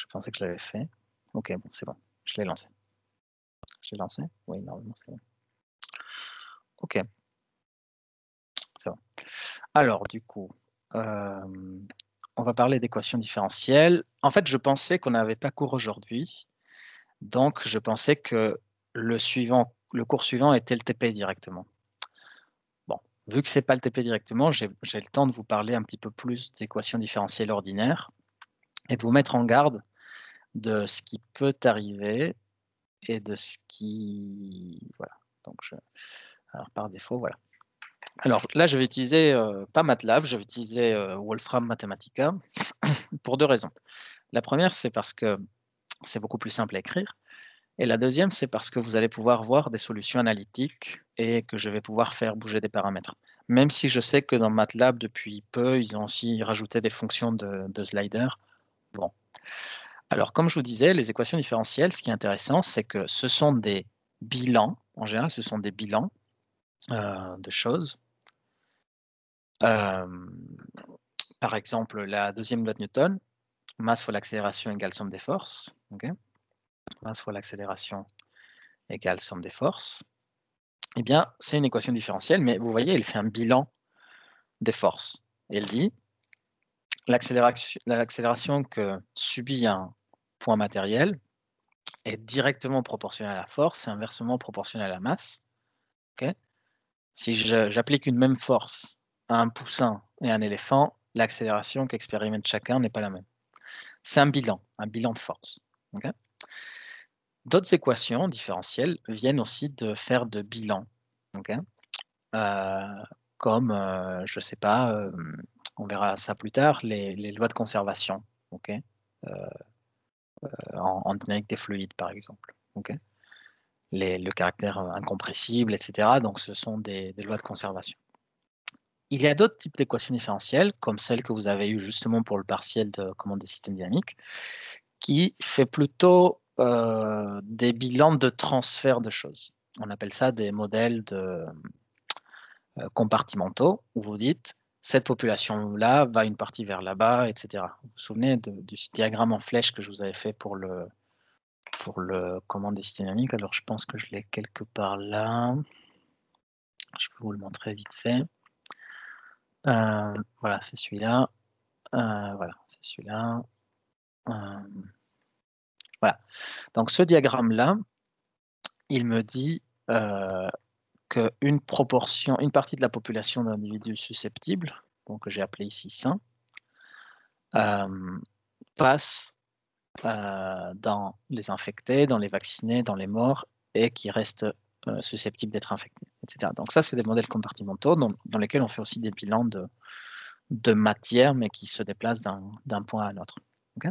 Je pensais que je l'avais fait. Ok, bon, c'est bon. Je l'ai lancé. Je l'ai lancé? Oui, normalement, c'est bon. Ok, c'est bon. Alors, du coup, on va parler d'équations différentielles. En fait, je pensais qu'on n'avait pas cours aujourd'hui. Donc, je pensais que le cours suivant était le TP directement. Bon, vu que ce n'est pas le TP directement, j'ai le temps de vous parler un petit peu plus d'équations différentielles ordinaires et de vous mettre en garde de ce qui peut arriver et de ce qui... Voilà. Donc, alors, par défaut, voilà. Alors là, je vais utiliser, pas MATLAB, je vais utiliser Wolfram Mathematica pour 2 raisons. La première, c'est parce que c'est beaucoup plus simple à écrire. Et la deuxième, c'est parce que vous allez pouvoir voir des solutions analytiques et que je vais pouvoir faire bouger des paramètres. Même si je sais que dans MATLAB, depuis peu, ils ont aussi rajouté des fonctions de slider. Bon. Alors, comme je vous disais, les équations différentielles, ce qui est intéressant, c'est que ce sont des bilans. En général, ce sont des bilans de choses. Par exemple, la deuxième loi de Newton, masse fois l'accélération égale somme des forces. Okay, masse fois l'accélération égale somme des forces. Eh bien, c'est une équation différentielle, mais vous voyez, elle fait un bilan des forces. Elle dit l'accélération que subit un point matériel est directement proportionnelle à la force et inversement proportionnelle à la masse. Okay, si j'applique une même force à un poussin et à un éléphant, l'accélération qu'expérimente chacun n'est pas la même. C'est un bilan de force. Okay, d'autres équations différentielles viennent aussi de faire de bilans. Okay, comme, je ne sais pas, on verra ça plus tard, les lois de conservation, okay, en dynamique des fluides, par exemple. Okay, le caractère incompressible, etc. Donc, ce sont des lois de conservation. Il y a d'autres types d'équations différentielles, comme celle que vous avez eue justement pour le partiel de commande des systèmes dynamiques, qui fait plutôt des bilans de transfert de choses. On appelle ça des modèles compartimentaux, où vous dites, cette population-là va une partie vers là-bas, etc. Vous vous souvenez du diagramme en flèche que je vous avais fait pour le commande des systèmes dynamiques? Alors, je pense que je l'ai quelque part là. Je peux vous le montrer vite fait. Voilà, c'est celui-là. Voilà, c'est celui-là. Voilà. Donc, ce diagramme-là, il me dit qu'une proportion, une partie de la population d'individus susceptibles, donc que j'ai appelé ici sains, passe dans les infectés, dans les vaccinés, dans les morts, et qui restent susceptibles d'être infectés, etc. Donc ça, c'est des modèles compartimentaux dans lesquels on fait aussi des bilans de matière, mais qui se déplacent d'un point à un autre. Okay,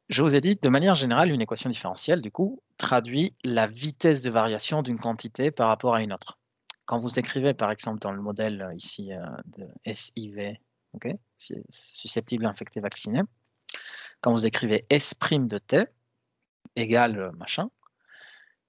je vous ai dit, de manière générale, une équation différentielle, du coup, traduit la vitesse de variation d'une quantité par rapport à une autre. Quand vous écrivez, par exemple, dans le modèle ici de SIV, okay, susceptible, infecté, vacciné, quand vous écrivez S' de T égale machin,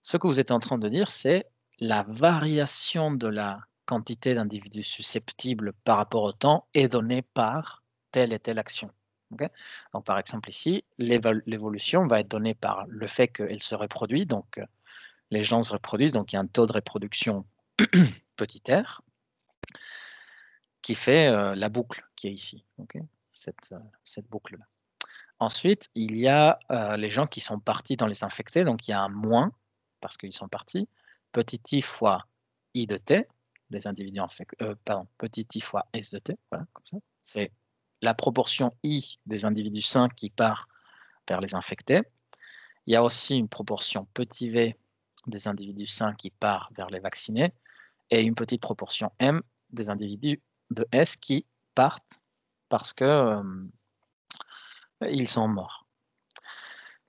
ce que vous êtes en train de dire, c'est la variation de la quantité d'individus susceptibles par rapport au temps est donnée par telle et telle action. Okay, donc, par exemple, ici, l'évolution va être donnée par le fait qu'elle se reproduit, donc les gens se reproduisent, donc il y a un taux de reproduction petit r qui fait la boucle qui est ici, okay, cette boucle-là. Ensuite, il y a les gens qui sont partis dans les infectés, donc il y a un moins, parce qu'ils sont partis, petit i fois i de t, les individus infectés, petit i fois s de t, voilà, comme ça. C'est la proportion i des individus sains qui part vers les infectés. Il y a aussi une proportion petit v des individus sains qui part vers les vaccinés, et une petite proportion m des individus de S qui partent parce que ils sont morts.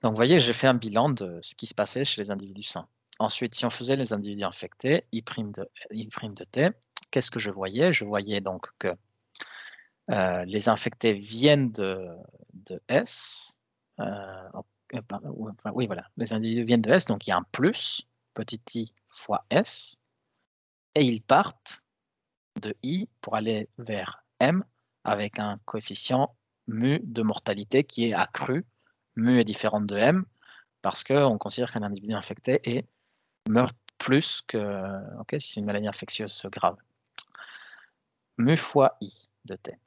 Donc, vous voyez, j'ai fait un bilan de ce qui se passait chez les individus sains. Ensuite, si on faisait les individus infectés, I' de t, qu'est-ce que je voyais? Je voyais donc que les infectés viennent de S. Oui, voilà, les individus viennent de S, donc il y a un plus, petit i fois S, et ils partent de I pour aller vers M avec un coefficient mu de mortalité qui est accru mu est différente de m, parce qu'on considère qu'un individu infecté meurt plus que, si c'est une maladie infectieuse grave. Mu fois i de t.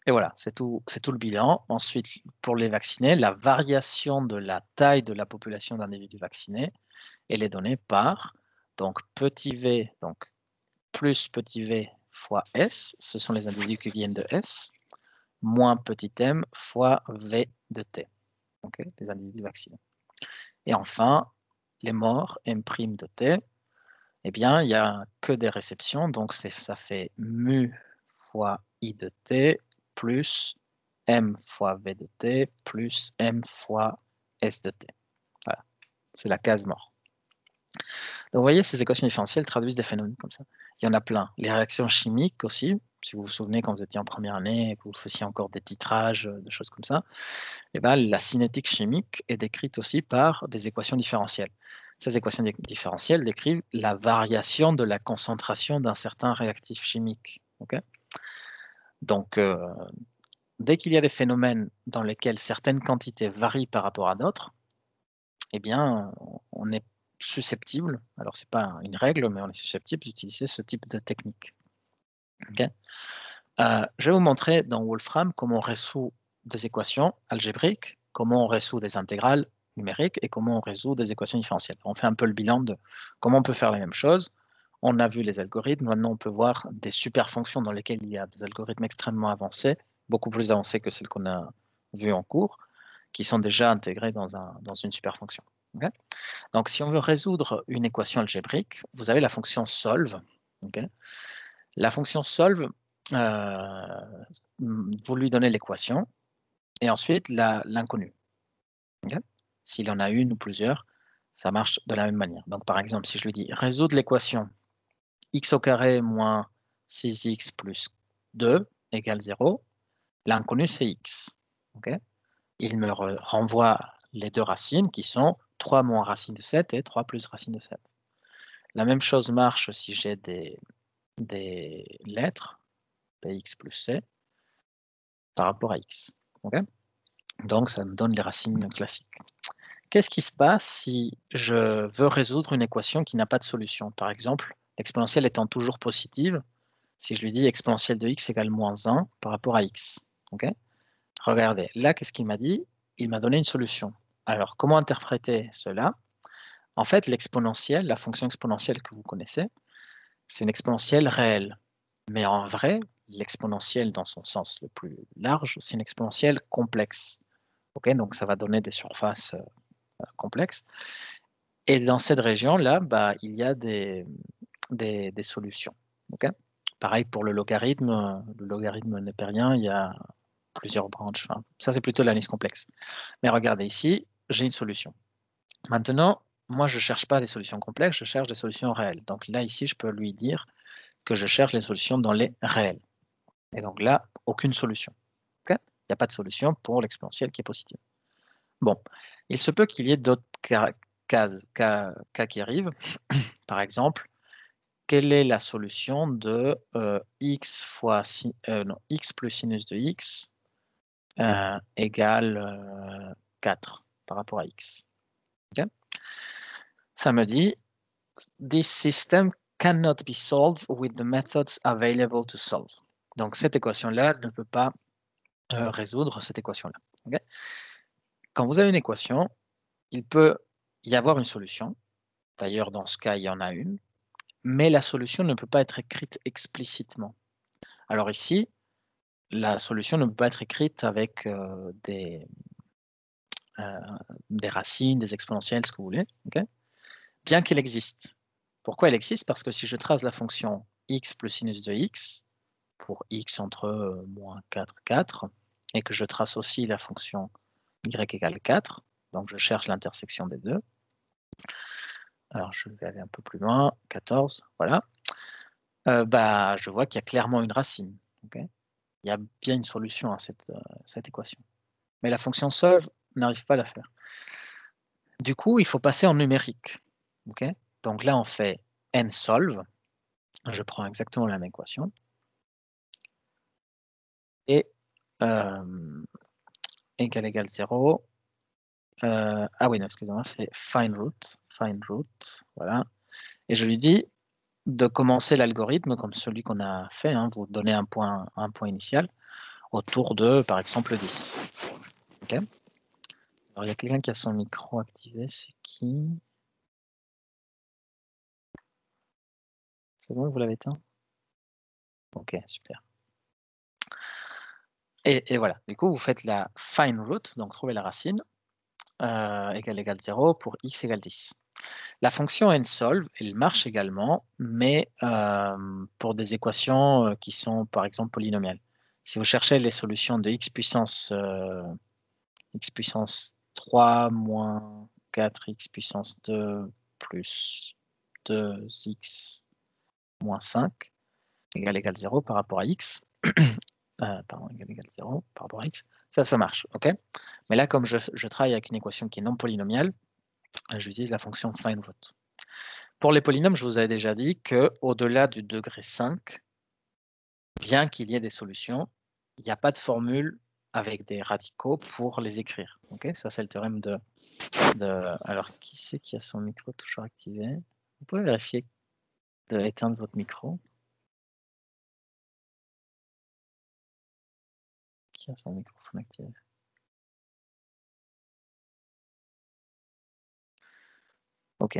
Et voilà, c'est tout le bilan. Ensuite, pour les vaccinés, la variation de la taille de la population d'individus vaccinés, elle est donnée par donc petit v, donc plus petit v fois s, ce sont les individus qui viennent de s, moins petit m fois v de t, les individus vaccinés. Et enfin, les morts m' de t, eh bien, il n'y a que des réceptions, donc ça fait mu fois i de t plus m fois v de t plus m fois s de t. Voilà, c'est la case mort. Donc, vous voyez, ces équations différentielles traduisent des phénomènes comme ça. Il y en a plein. Les réactions chimiques aussi, si vous vous souvenez quand vous étiez en première année et que vous faisiez encore des titrages, des choses comme ça, eh ben, la cinétique chimique est décrite aussi par des équations différentielles. Ces équations différentielles décrivent la variation de la concentration d'un certain réactif chimique. Donc, dès qu'il y a des phénomènes dans lesquels certaines quantités varient par rapport à d'autres, eh bien, on est susceptible, alors ce n'est pas une règle, mais on est susceptible d'utiliser ce type de technique. Je vais vous montrer dans Wolfram comment on résout des équations algébriques, comment on résout des intégrales numériques et comment on résout des équations différentielles. On fait un peu le bilan de comment on peut faire la même chose. On a vu les algorithmes, maintenant on peut voir des superfonctions dans lesquelles il y a des algorithmes extrêmement avancés, beaucoup plus avancés que celles qu'on a vues en cours, qui sont déjà intégrés dans une superfonction. Donc, si on veut résoudre une équation algébrique, vous avez la fonction solve. La fonction solve, vous lui donnez l'équation et ensuite l'inconnu. S'il en a une ou plusieurs, ça marche de la même manière. Donc, par exemple, si je lui dis résoudre l'équation x au carré moins 6x plus 2 égale 0, l'inconnu c'est x. Il me renvoie les deux racines qui sont 3 moins racine de 7 et 3 plus racine de 7. La même chose marche si j'ai des lettres, px plus c, par rapport à x. Donc, ça me donne les racines classiques. Qu'est-ce qui se passe si je veux résoudre une équation qui n'a pas de solution? Par exemple, l'exponentielle étant toujours positive, si je lui dis exponentielle de x égale moins 1 par rapport à x. Regardez, là, qu'est-ce qu'il m'a dit? Il m'a donné une solution. Alors, comment interpréter cela? En fait, l'exponentielle, la fonction exponentielle que vous connaissez, c'est une exponentielle réelle. Mais en vrai, l'exponentielle, dans son sens le plus large, c'est une exponentielle complexe. Donc, ça va donner des surfaces complexes. Et dans cette région-là, il y a des solutions. Pareil pour le logarithme népérien, il y a plusieurs branches. Enfin, ça, c'est plutôt l'analyse complexe. Mais regardez ici, j'ai une solution. Maintenant, moi, je ne cherche pas des solutions complexes, je cherche des solutions réelles. Donc là, ici, je peux lui dire que je cherche les solutions dans les réels. Et donc là, aucune solution. Il n'y a pas de solution pour l'exponentielle qui est positive. Bon, il se peut qu'il y ait d'autres cas qui arrivent. Par exemple, quelle est la solution de x plus sinus de x égale 4 par rapport à x. Ça me dit, this system cannot be solved with the methods available to solve. Donc, cette équation-là ne peut pas résoudre cette équation-là. Quand vous avez une équation, il peut y avoir une solution. D'ailleurs, dans ce cas, il y en a une. Mais la solution ne peut pas être écrite explicitement. Alors ici, la solution ne peut pas être écrite avec des racines, des exponentielles, ce que vous voulez, bien qu'elle existe. Pourquoi elle existe? Parce que si je trace la fonction x plus sinus de x, pour x entre moins 4, 4, et que je trace aussi la fonction y égale 4, donc je cherche l'intersection des deux. Alors je vais aller un peu plus loin, 14, voilà. Je vois qu'il y a clairement une racine. Il y a bien une solution à cette équation. Mais la fonction solve n'arrive pas à la faire. Du coup, il faut passer en numérique. Donc là, on fait nsolve. Je prends exactement la même équation. Et égale 0. ah oui, non, excusez-moi, c'est find root, voilà. Et je lui dis de commencer l'algorithme comme celui qu'on a fait, hein, vous donnez un point initial autour de, par exemple, 10. Okay. Alors, il y a quelqu'un qui a son micro activé, c'est qui? C'est bon, vous l'avez éteint? Ok, super. Et voilà, du coup, vous faites la find root, donc trouver la racine, égale 0 pour x égale 10. La fonction nsolve, elle marche également, mais pour des équations qui sont, par exemple, polynomiales. Si vous cherchez les solutions de x puissance 3 moins 4x puissance 2 plus 2x moins 5 égale 0 par rapport à x, pardon, égale 0 par rapport à x, ça marche, ok? Mais là, comme je travaille avec une équation qui est non polynomiale, j'utilise la fonction findRoot. Pour les polynômes, je vous avais déjà dit qu'au-delà du degré 5, bien qu'il y ait des solutions, il n'y a pas de formule avec des radicaux pour les écrire. Okay, ça, c'est le théorème de... Alors, qui c'est qui a son micro toujours activé? Vous pouvez vérifier d'éteindre votre micro. Qui a son microphone activé? Ok.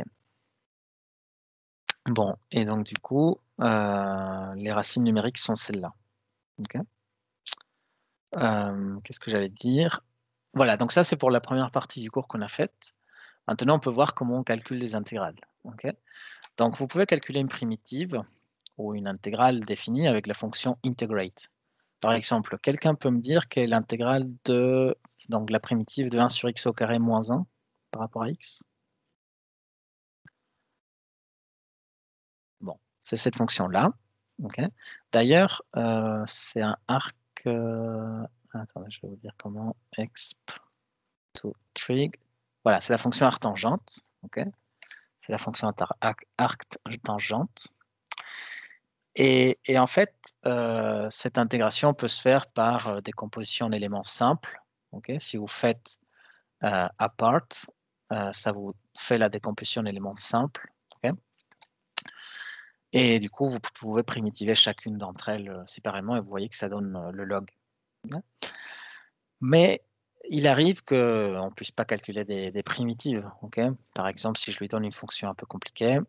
Bon, et donc du coup, les racines numériques sont celles-là. Okay. Qu'est-ce que j'allais dire? Voilà, donc ça c'est pour la première partie du cours qu'on a faite. Maintenant, on peut voir comment on calcule les intégrales. Okay. Donc vous pouvez calculer une primitive ou une intégrale définie avec la fonction integrate. Par exemple, quelqu'un peut me dire quelle est l'intégrale de donc la primitive de 1 sur x au carré moins 1 par rapport à x? Bon, c'est cette fonction-là. Okay. D'ailleurs, c'est un arc... attendez, je vais vous dire comment. Exp to trig. Voilà, c'est la fonction arctangente. Okay. C'est la fonction arctangente. Et en fait, cette intégration peut se faire par décomposition en éléments simples. Okay. Si vous faites apart, ça vous fait la décomposition en éléments simples. Okay. Et du coup, vous pouvez primitiver chacune d'entre elles séparément et vous voyez que ça donne le log. Mais il arrive qu'on ne puisse pas calculer des primitives. Okay. Par exemple, si je lui donne une fonction un peu compliquée,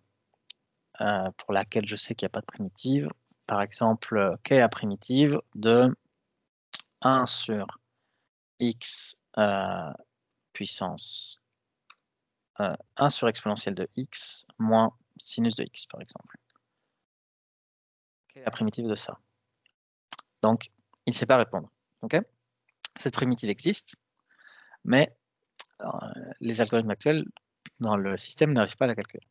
pour laquelle je sais qu'il n'y a pas de primitive, par exemple, quelle est la primitive de 1 sur x puissance 1 sur exponentielle de x moins sinus de x, par exemple. Quelle est la primitive de ça? Donc, il ne sait pas répondre. Okay. Cette primitive existe, mais les algorithmes actuels dans le système n'arrivent pas à la calculer.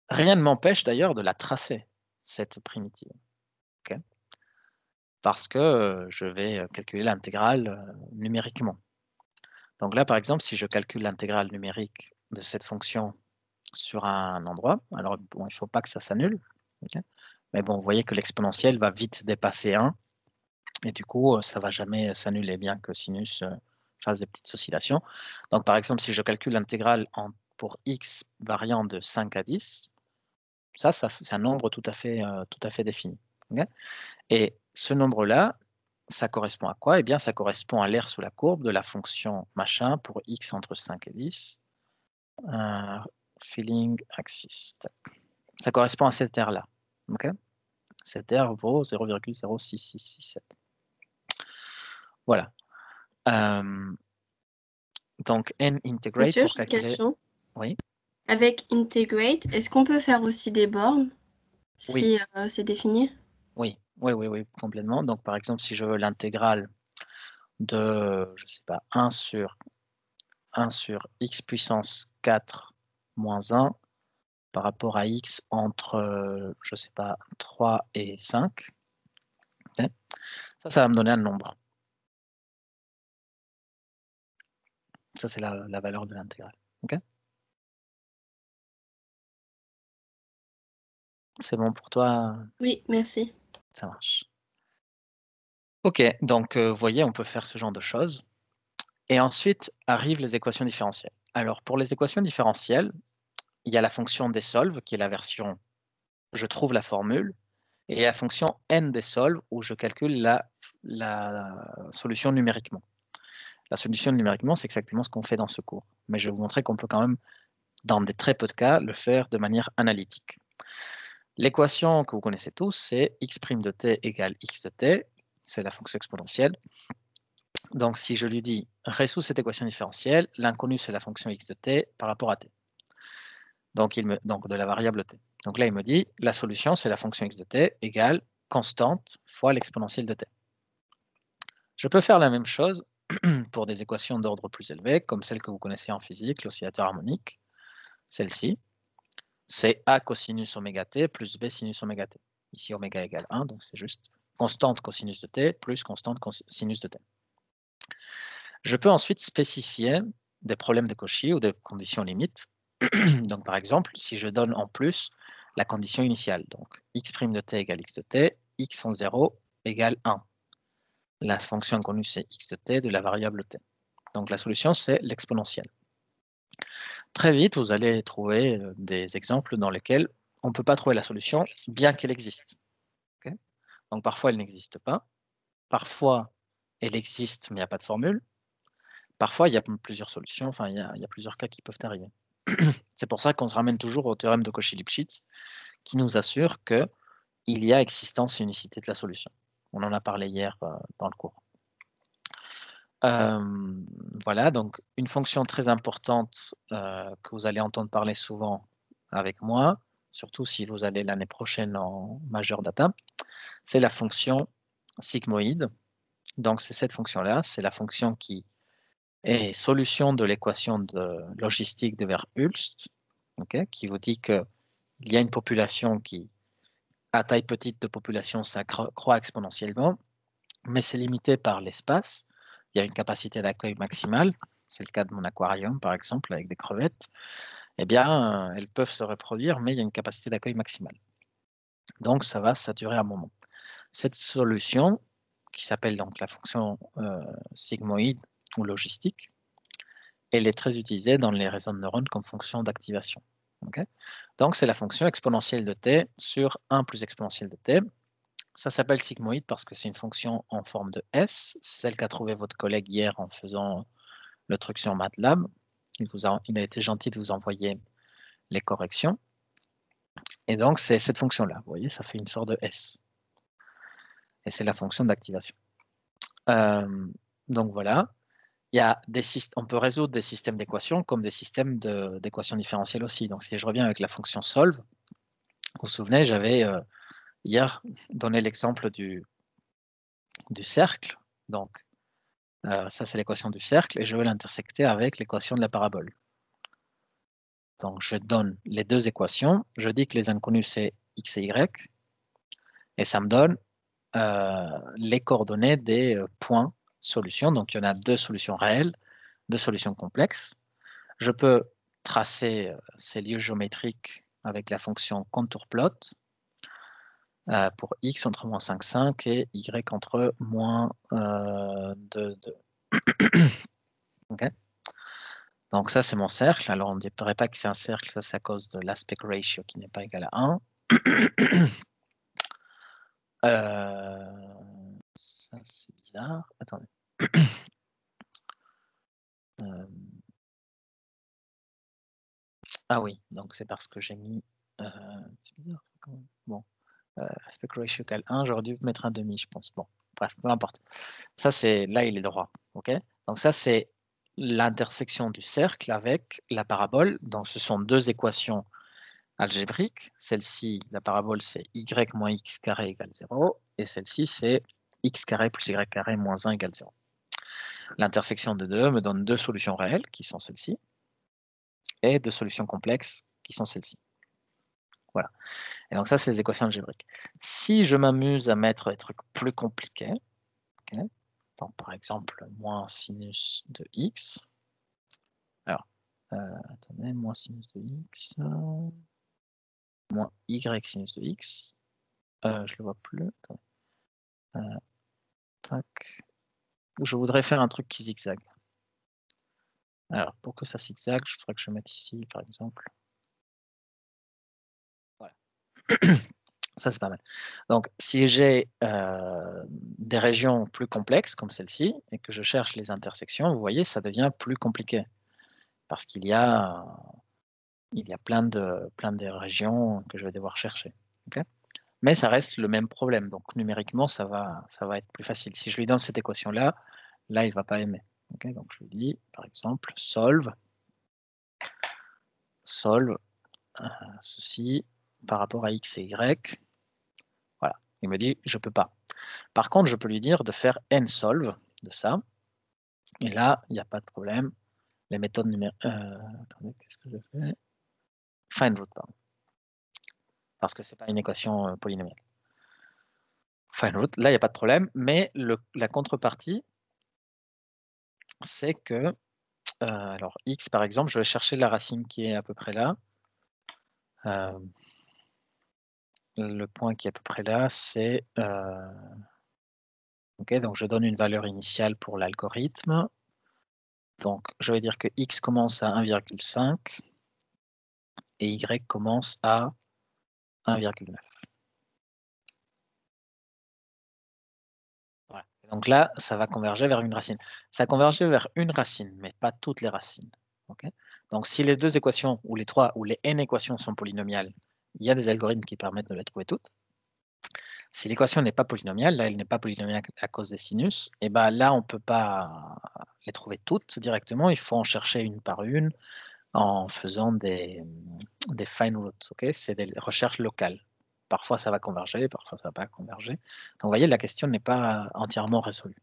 Rien ne m'empêche d'ailleurs de la tracer, cette primitive. Okay. Parce que je vais calculer l'intégrale numériquement. Donc là, par exemple, si je calcule l'intégrale numérique de cette fonction sur un endroit, alors bon, il ne faut pas que ça s'annule. Okay. Mais bon, vous voyez que l'exponentielle va vite dépasser 1. Et du coup, ça ne va jamais s'annuler, bien que sinus fasse des petites oscillations. Donc, par exemple, si je calcule l'intégrale pour x variant de 5 à 10, ça c'est un nombre tout à fait défini. Okay. Et ce nombre-là, ça correspond à quoi? Eh bien, ça correspond à l'aire sous la courbe de la fonction machin pour x entre 5 et 10. Filling axis. Ça correspond à cette aire-là. Okay. Cette aire vaut 0,06667. Voilà. Donc, n integrate Monsieur, pour j'ai une calculer... question. Oui. Avec integrate, est-ce qu'on peut faire aussi des bornes si Oui. c'est défini? Oui, complètement. Donc, par exemple, si je veux l'intégrale de, je ne sais pas, 1 sur x puissance 4 moins 1 par rapport à x entre, je ne sais pas, 3 et 5, okay. Ça va me donner un nombre. Ça, c'est la valeur de l'intégrale. Okay. C'est bon pour toi? Oui, merci. Ça marche. Ok, donc vous voyez, on peut faire ce genre de choses. Et ensuite arrivent les équations différentielles. Alors, pour les équations différentielles, il y a la fonction des solves, qui est la version « je trouve la formule », et la fonction n des solves, où je calcule la solution numériquement. La solution numériquement, c'est exactement ce qu'on fait dans ce cours. Mais je vais vous montrer qu'on peut quand même, dans des très peu de cas, le faire de manière analytique. L'équation que vous connaissez tous, c'est x' de t égale x de t. C'est la fonction exponentielle. Donc, si je lui dis « résous cette équation différentielle », l'inconnu, c'est la fonction x de t par rapport à t. Donc, de la variable t. Donc là, il me dit « la solution, c'est la fonction x de t égale constante fois l'exponentielle de t ». Je peux faire la même chose pour des équations d'ordre plus élevé, comme celle que vous connaissez en physique, l'oscillateur harmonique. Celle-ci, c'est A cosinus oméga t plus B sinus oméga t. Ici, oméga égale 1, donc c'est juste constante cosinus de t plus constante sinus de t. Je peux ensuite spécifier des problèmes de Cauchy ou des conditions limites. Donc, par exemple, si je donne en plus la condition initiale, donc x' de t égale x de t, x en 0 égale 1. La fonction inconnue, c'est x de t de la variable t. Donc, la solution, c'est l'exponentielle. Très vite, vous allez trouver des exemples dans lesquels on ne peut pas trouver la solution, bien qu'elle existe. Okay. Donc, parfois, elle n'existe pas. Parfois, elle existe, mais il n'y a pas de formule. Parfois, il y a plusieurs solutions, enfin, il y a plusieurs cas qui peuvent arriver. C'est pour ça qu'on se ramène toujours au théorème de Cauchy-Lipschitz, qui nous assure qu'il y a existence et unicité de la solution. On en a parlé hier dans le cours. Voilà, donc une fonction très importante que vous allez entendre parler souvent avec moi, surtout si vous allez l'année prochaine en majeure data, c'est la fonction sigmoïde. Donc c'est cette fonction-là, c'est la fonction qui est solution de l'équation de logistique de Verhulst, okay, qui vous dit qu'il y a une population qui, à taille petite de population, ça croît exponentiellement, mais c'est limité par l'espace. Il y a une capacité d'accueil maximale, c'est le cas de mon aquarium par exemple avec des crevettes, eh bien elles peuvent se reproduire, mais il y a une capacité d'accueil maximale. Donc ça va saturer à un moment. Cette solution, qui s'appelle donc la fonction sigmoïde ou logistique, elle est très utilisée dans les réseaux de neurones comme fonction d'activation. Okay. Donc c'est la fonction exponentielle de t sur 1 plus exponentielle de t. Ça s'appelle sigmoïde parce que c'est une fonction en forme de S, c'est celle qu'a trouvé votre collègue hier en faisant le truc sur MATLAB. Il a été gentil de vous envoyer les corrections. Et donc, c'est cette fonction-là. Vous voyez, ça fait une sorte de S. Et c'est la fonction d'activation. Donc voilà. On peut résoudre des systèmes d'équations comme des systèmes d'équations différentielles aussi. Donc si je reviens avec la fonction solve, vous vous souvenez, j'avais hier donné l'exemple du cercle. Donc ça, c'est l'équation du cercle et je veux l'intersecter avec l'équation de la parabole. Donc, je donne les deux équations. Je dis que les inconnus, c'est x et y. Et ça me donne les coordonnées des points solutions. Donc, il y en a deux solutions réelles, deux solutions complexes. Je peux tracer ces lieux géométriques avec la fonction contour plot pour x entre moins 5,5 et y entre moins 2,2. Okay. Donc ça, c'est mon cercle. Alors, on ne dirait pas que c'est un cercle, ça c'est à cause de l'aspect ratio qui n'est pas égal à 1. Ça, c'est bizarre. Attendez. Ah oui, donc c'est parce que j'ai mis... c'est bizarre, ça, quand même. Bon. Aspect ratio égale 1, j'aurais dû mettre un demi, je pense. Bon, bref, peu importe. Ça, c'est... Là, il est droit. OK. Donc ça, c'est l'intersection du cercle avec la parabole. Donc, ce sont deux équations algébriques. Celle-ci, la parabole, c'est y moins x carré égale 0. Et celle-ci, c'est x carré plus y carré moins 1 égale 0. L'intersection de deux me donne deux solutions réelles, qui sont celles-ci, et deux solutions complexes, qui sont celles-ci. Voilà. Et donc ça, c'est les équations algébriques. Si je m'amuse à mettre des trucs plus compliqués, okay, donc par exemple, moins sinus de x, alors, attendez, moins sinus de x, moins y sinus de x, je ne le vois plus, tac. Je voudrais faire un truc qui zigzague. Alors, pour que ça zigzague, je ferais que je mette ici, par exemple. Voilà. Ça, c'est pas mal. Donc, si j'ai des régions plus complexes, comme celle-ci, et que je cherche les intersections, vous voyez, ça devient plus compliqué. Parce qu'il y a plein de régions que je vais devoir chercher. Okay, mais ça reste le même problème. Donc, numériquement, ça va être plus facile. Si je lui donne cette équation-là, là, il ne va pas aimer. Okay, donc, je lui dis, par exemple, solve ceci par rapport à x et y. Voilà. Il me dit, je ne peux pas. Par contre, je peux lui dire de faire nsolve de ça. Et là, il n'y a pas de problème. Les méthodes numériques... attendez, qu'est-ce que je fais? Findroot, pardon. Parce que ce n'est pas une équation polynomiale. Findroot, là, il n'y a pas de problème. Mais la contrepartie, c'est que... alors, x, par exemple, je vais chercher la racine qui est à peu près là. Le point qui est à peu près là, c'est... ok, donc je donne une valeur initiale pour l'algorithme. Donc, je vais dire que x commence à 1,5 et y commence à 1,9. Voilà. Donc là, ça va converger vers une racine. Ça converge vers une racine, mais pas toutes les racines. Okay, donc, si les deux équations, ou les trois, ou les n équations sont polynomiales, il y a des algorithmes qui permettent de les trouver toutes. Si l'équation n'est pas polynomiale, là, elle n'est pas polynomiale à cause des sinus, et ben là, on ne peut pas les trouver toutes directement. Il faut en chercher une par une en faisant des fine roots. Okay, c'est des recherches locales. Parfois, ça va converger, parfois, ça ne va pas converger. Donc, vous voyez, la question n'est pas entièrement résolue.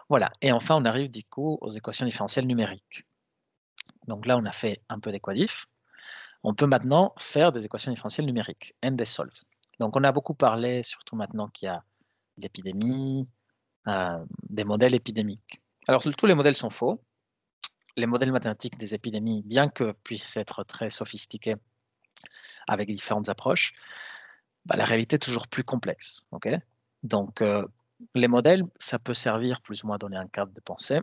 Voilà. Et enfin, on arrive du coup aux équations différentielles numériques. Donc là, on a fait un peu d'équadif. On peut maintenant faire des équations différentielles numériques, and des solve. Donc, on a beaucoup parlé, surtout maintenant qu'il y a l'épidémie, des modèles épidémiques. Alors, tous les modèles sont faux. Les modèles mathématiques des épidémies, bien que puissent être très sophistiqués avec différentes approches, bah, la réalité est toujours plus complexe. Okay, donc, les modèles, ça peut servir plus ou moins à donner un cadre de pensée.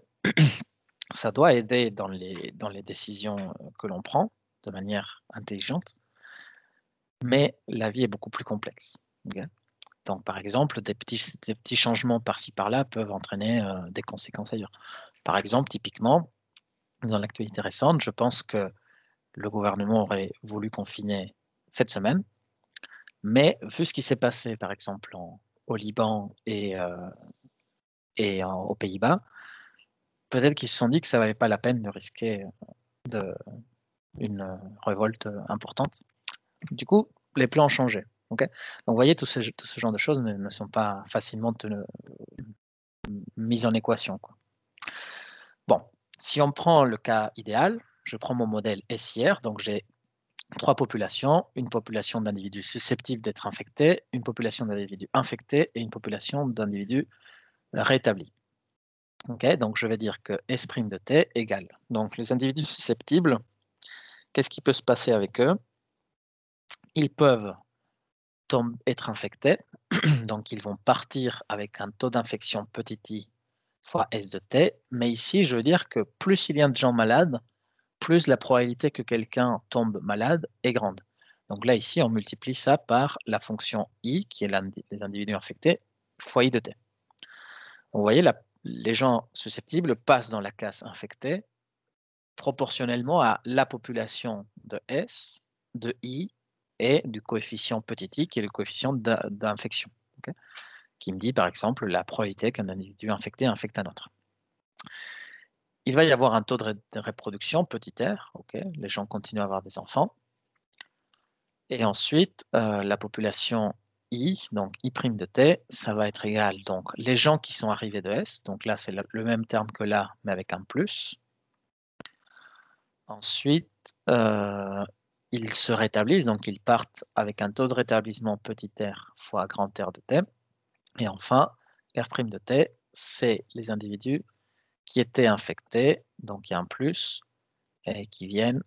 Ça doit aider dans les décisions que l'on prend de manière intelligente, mais la vie est beaucoup plus complexe. Okay, donc, par exemple, des petits changements par-ci par-là peuvent entraîner des conséquences ailleurs. Par exemple, typiquement, dans l'actualité récente, je pense que le gouvernement aurait voulu confiner cette semaine, mais vu ce qui s'est passé, par exemple, au Liban et aux Pays-Bas, peut-être qu'ils se sont dit que ça ne valait pas la peine de risquer une révolte importante. Du coup, les plans ont changé. Okay, donc, vous voyez, tout ce genre de choses ne sont pas facilement mises en équation, quoi. Bon, si on prend le cas idéal, je prends mon modèle SIR, donc j'ai trois populations, une population d'individus susceptibles d'être infectés, une population d'individus infectés et une population d'individus rétablis. Okay, donc je vais dire que S' de t égale. Donc les individus susceptibles, qu'est-ce qui peut se passer avec eux? Ils peuvent être infectés, donc ils vont partir avec un taux d'infection petit i fois S de t, mais ici je veux dire que plus il y a de gens malades, plus la probabilité que quelqu'un tombe malade est grande. Donc là, ici, on multiplie ça par la fonction i, qui est les individus infectés, fois i de t. Vous voyez, les gens susceptibles passent dans la classe infectée proportionnellement à la population de S, de I et du coefficient petit i, qui est le coefficient d'infection, okay, qui me dit, par exemple, la probabilité qu'un individu infecté infecte un autre. Il va y avoir un taux de reproduction, petit r, okay, les gens continuent à avoir des enfants. Et ensuite, la population I, donc I' de t, ça va être égal. Donc, les gens qui sont arrivés de S, donc là, c'est le même terme que là, mais avec un plus. Ensuite, ils se rétablissent, donc ils partent avec un taux de rétablissement petit r fois grand R de t. Et enfin, R' de t, c'est les individus qui étaient infectés, donc il y a un plus, et qui viennent...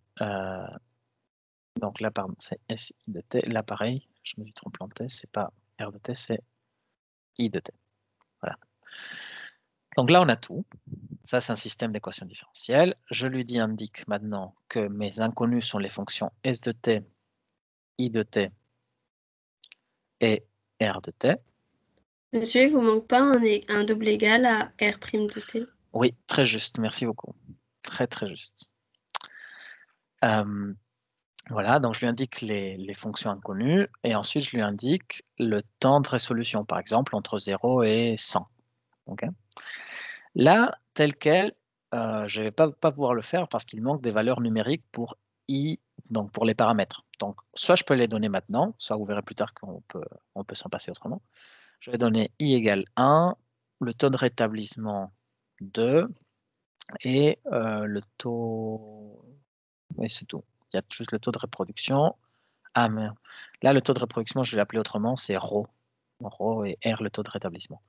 donc là, pardon, c'est SI de t. Là, pareil, je me suis trompé en t, c'est pas R de t, c'est I de t. Voilà. Donc là, on a tout. Ça, c'est un système d'équation différentielle. Je lui indique maintenant que mes inconnus sont les fonctions S de t, I de t et R de t. Monsieur, il vous manque pas un double égal à R' de t? Oui, très juste. Merci beaucoup. Très, très juste. Voilà, donc je lui indique les fonctions inconnues et ensuite je lui indique le temps de résolution, par exemple entre 0 et 100. Okay. Là, tel quel, je ne vais pas pouvoir le faire parce qu'il manque des valeurs numériques pour I, donc pour les paramètres. Donc, soit je peux les donner maintenant, soit vous verrez plus tard qu'on peut s'en passer autrement. Je vais donner I égale 1, le taux de rétablissement 2 et le taux... Oui, c'est tout. Il y a juste le taux de reproduction. Ah, mais là, le taux de reproduction, je vais l'appeler autrement, c'est ρ. ρ et R, le taux de rétablissement.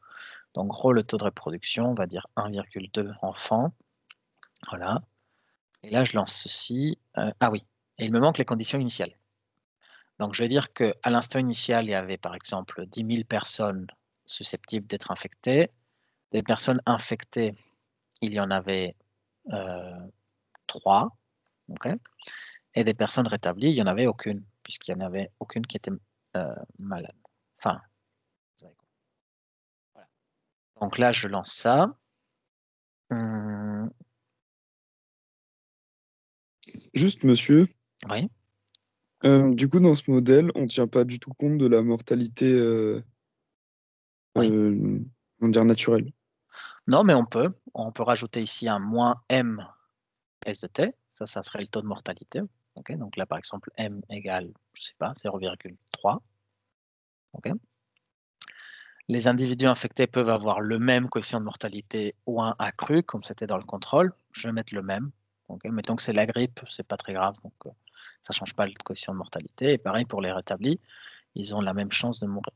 Donc, ρ, le taux de reproduction, on va dire 1,2 enfants. Voilà. Et là, je lance ceci. Ah oui, et il me manque les conditions initiales. Donc, je vais dire qu'à l'instant initial, il y avait par exemple 10 000 personnes susceptibles d'être infectées. Des personnes infectées, il y en avait 3. Okay. Et des personnes rétablies, il n'y en avait aucune, puisqu'il n'y en avait aucune qui était malade. Enfin, vous avez compris. Voilà. Donc là, je lance ça. Juste, monsieur, Oui. du coup, dans ce modèle, on ne tient pas du tout compte de la mortalité Oui. on dirait naturelle. Non, mais on peut rajouter ici un moins M S de t. Ça serait le taux de mortalité. Okay. Donc là, par exemple, M égale, je ne sais pas, 0,3. Okay. Les individus infectés peuvent avoir le même coefficient de mortalité ou un accru, comme c'était dans le contrôle. Je vais mettre le même. Okay. Mettons que c'est la grippe, c'est pas très grave, donc ça ne change pas le coefficient de mortalité. Et pareil pour les rétablis, ils ont la même chance de mourir.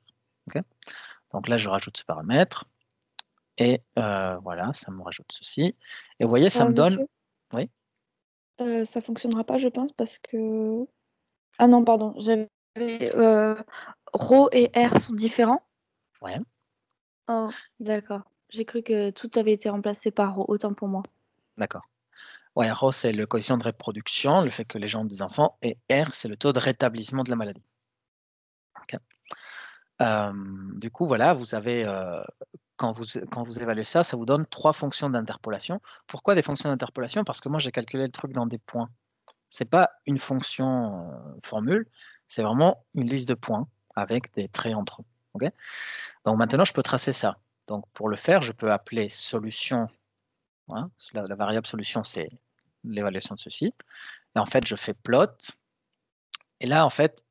Okay. Donc là, je rajoute ce paramètre. Et voilà, ça me rajoute ceci. Et vous voyez, ça me donne... Monsieur, Oui. ça fonctionnera pas, je pense, parce que... Ah non, pardon, j'avais... Rho et R sont différents. Ouais. Oh, d'accord. J'ai cru que tout avait été remplacé par Rho, autant pour moi. D'accord. Ouais, Rho, c'est le coefficient de reproduction, le fait que les gens ont des enfants, et R, c'est le taux de rétablissement de la maladie. Okay. Du coup, voilà, vous avez, quand vous évaluez ça, ça vous donne 3 fonctions d'interpolation. Pourquoi des fonctions d'interpolation? Parce que moi, j'ai calculé le truc dans des points. Ce n'est pas une fonction formule, c'est vraiment une liste de points avec des traits entre eux. Okay. Donc maintenant, je peux tracer ça. Donc pour le faire, je peux appeler solution. Hein, la variable solution, c'est l'évaluation de ceci. Et en fait, je fais plot. Et là, en fait,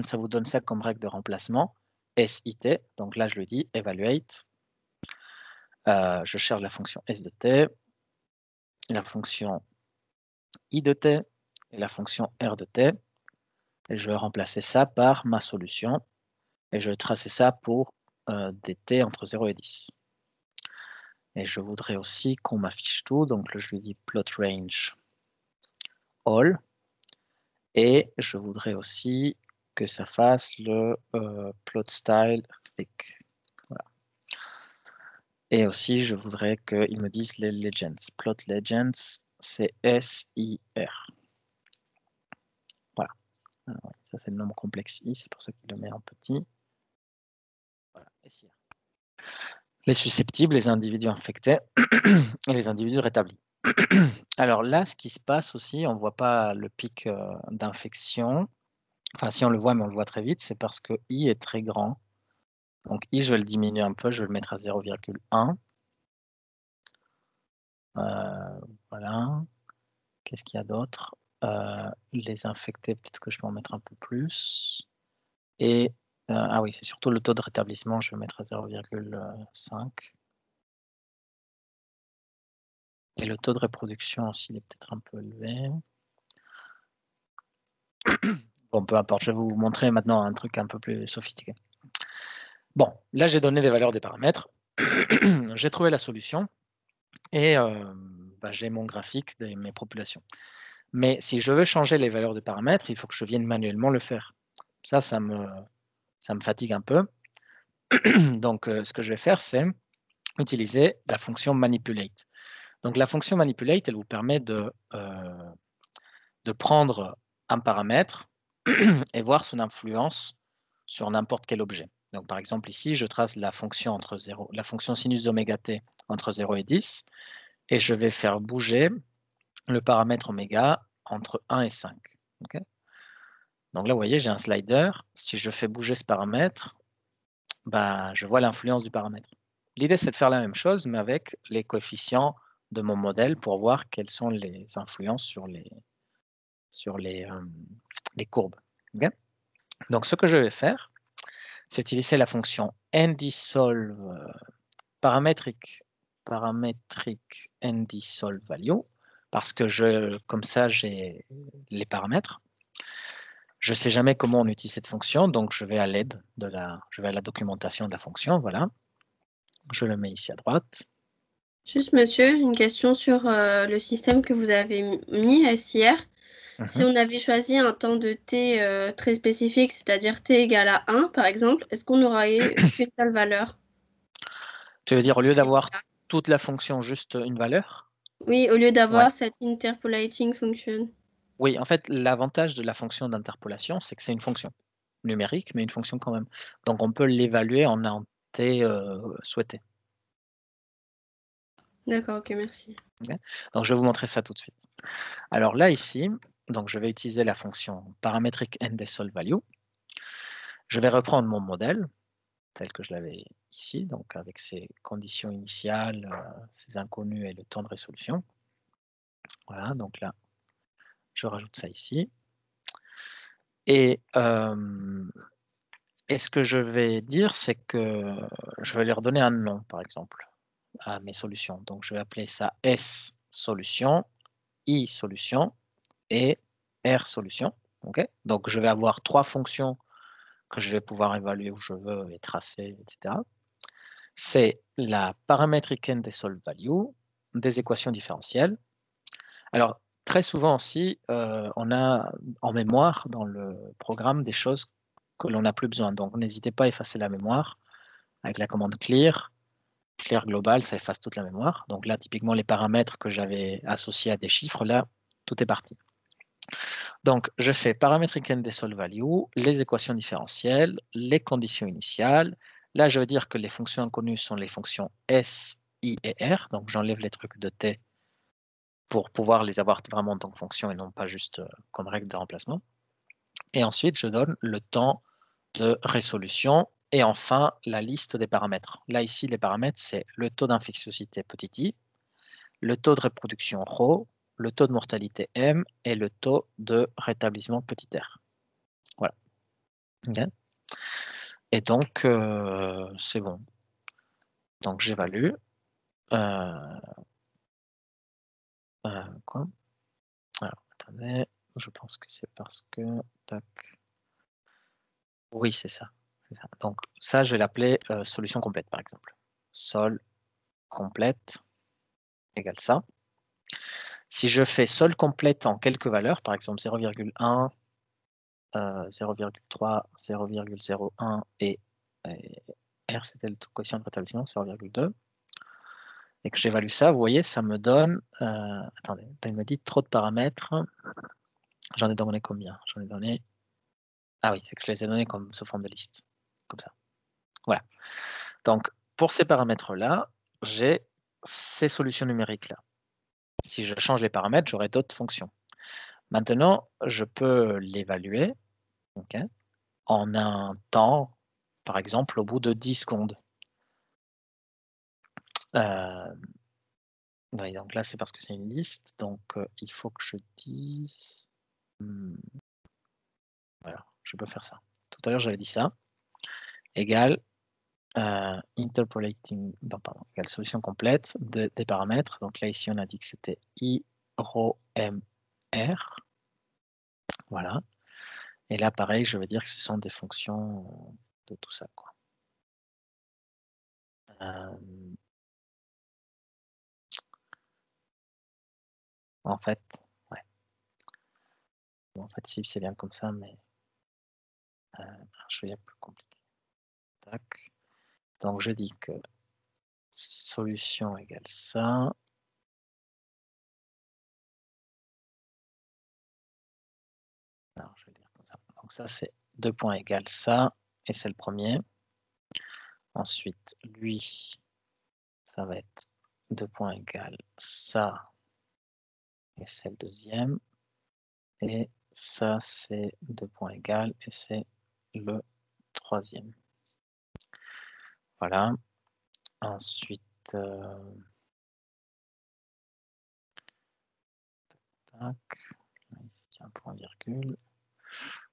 ça vous donne ça comme règle de remplacement. SIT. Donc là, je lui dis evaluate. Je cherche la fonction S de t, la fonction I de t et la fonction R de t. Et je vais remplacer ça par ma solution. Et je vais tracer ça pour des t entre 0 et 10. Et je voudrais aussi qu'on m'affiche tout. Donc là, je lui dis plot range all. Et je voudrais aussi que ça fasse le plot style thick. Voilà. Et aussi, je voudrais qu'ils me disent les legends. Plot legends, c'est SIR. Voilà. Alors, ça, c'est le nombre complexe I, c'est pour ça qu'il le met en petit. Voilà, SIR. Les susceptibles, les individus infectés et les individus rétablis. Alors là, ce qui se passe aussi, on ne voit pas le pic d'infection. Enfin, si on le voit, mais on le voit très vite, c'est parce que I est très grand. Donc I, je vais le diminuer un peu, je vais le mettre à 0,1. Voilà. Qu'est-ce qu'il y a d'autre? Les infectés, peut-être que je peux en mettre un peu plus. Et, ah oui, c'est surtout le taux de rétablissement, je vais mettre à 0,5. Et le taux de reproduction aussi, il est peut-être un peu élevé. Bon, peu importe, je vais vous montrer maintenant un truc un peu plus sophistiqué. Bon, là, j'ai donné des valeurs des paramètres. J'ai trouvé la solution. Et j'ai mon graphique de mes populations. Mais si je veux changer les valeurs de paramètres, il faut que je vienne manuellement le faire. Ça me fatigue un peu. Donc, ce que je vais faire, c'est utiliser la fonction manipulate. Donc la fonction manipulate, elle vous permet de prendre un paramètre et voir son influence sur n'importe quel objet. Donc par exemple ici, je trace la fonction la fonction sinus d'oméga t entre 0 et 10, et je vais faire bouger le paramètre oméga entre 1 et 5. Okay, donc là, vous voyez, j'ai un slider. Si je fais bouger ce paramètre, bah, je vois l'influence du paramètre. L'idée, c'est de faire la même chose, mais avec les coefficients de mon modèle pour voir quelles sont les influences sur les courbes. Okay, donc, ce que je vais faire, c'est utiliser la fonction ndSolve paramétrique ndSolve value, parce que comme ça, j'ai les paramètres. Je ne sais jamais comment on utilise cette fonction, donc je vais à l'aide je vais à la documentation de la fonction, voilà. Je le mets ici à droite. Juste, monsieur, une question sur le système que vous avez mis, SIR. Si on avait choisi un temps de t très spécifique, c'est-à-dire t égale à 1, par exemple, est-ce qu'on n'aurait eu qu'une seule valeur? Tu veux dire, au lieu d'avoir bizarre. toute la fonction, juste une valeur? Oui, au lieu d'avoir Ouais. cette interpolating function. Oui, en fait, l'avantage de la fonction d'interpolation, c'est que c'est une fonction numérique, mais une fonction quand même. Donc, on peut l'évaluer en un t souhaité. D'accord, ok, merci. Okay, donc, je vais vous montrer ça tout de suite. Alors là, ici, donc, je vais utiliser la fonction paramétrique ndSolve value. Je vais reprendre mon modèle, tel que je l'avais ici, donc avec ses conditions initiales, ses inconnus et le temps de résolution. Voilà, donc là, je rajoute ça ici. Et ce que je vais dire, c'est que je vais leur donner un nom, par exemple, à mes solutions. Donc, je vais appeler ça S solution, I solution et R solution. Okay, donc, je vais avoir 3 fonctions que je vais pouvoir évaluer où je veux et tracer, etc. C'est la paramétrique ndSolve value, des équations différentielles. Alors, très souvent aussi, on a en mémoire dans le programme des choses que l'on n'a plus besoin. Donc, n'hésitez pas à effacer la mémoire avec la commande clear. Clear global, ça efface toute la mémoire. Donc là, typiquement, les paramètres que j'avais associés à des chiffres, là, tout est parti. Donc, je fais paramétrique ndSolve value, les équations différentielles, les conditions initiales. Là, je veux dire que les fonctions inconnues sont les fonctions S, I et R. Donc, j'enlève les trucs de T pour pouvoir les avoir vraiment en tant que fonction et non pas juste comme règle de remplacement. Et ensuite, je donne le temps de résolution et enfin la liste des paramètres. Là, ici, les paramètres, c'est le taux d'infectiosité petit i, le taux de reproduction ρ, le taux de mortalité m et le taux de rétablissement petit r. Voilà. Okay. Et donc, c'est bon. Donc, j'évalue. Quoi? Alors, attendez, je pense que c'est parce que... Tac. Oui, c'est ça. Ça. Donc, ça, je vais l'appeler solution complète, par exemple. Sol complète égale ça. Si je fais sol complète en quelques valeurs, par exemple 0,1, 0,3, 0,01 et R, c'était le quotient de rétablissement, 0,2, et que j'évalue ça, vous voyez, ça me donne... attendez, il me dit trop de paramètres. J'en ai donné combien? J'en ai donné... Ah oui, c'est que je les ai donnés comme sous forme de liste, comme ça. Voilà. Donc, pour ces paramètres-là, j'ai ces solutions numériques-là. Si je change les paramètres, j'aurai d'autres fonctions. Maintenant, je peux l'évaluer okay, en un temps, par exemple, au bout de 10 secondes. Oui, donc là, c'est parce que c'est une liste. Donc, il faut que je dise... Voilà, je peux faire ça. Tout à l'heure, j'avais dit ça. Égale interpolating, non, pardon, égale solution complète des paramètres. Donc là, ici, on a dit que c'était I, ρ, M, R. Voilà. Et là, pareil, je veux dire que ce sont des fonctions de tout ça, quoi. En fait, ouais. En fait, si c'est bien comme ça, mais je vais y aller plus compliqué. Tac. Donc, je dis que solution égale ça. Donc ça, c'est 2 points égale ça, et c'est le premier. Ensuite, lui, ça va être 2 points égale ça, et c'est le deuxième. Et ça, c'est 2 points égales, et c'est le troisième. Voilà. Ensuite, tac, ici, un point virgule.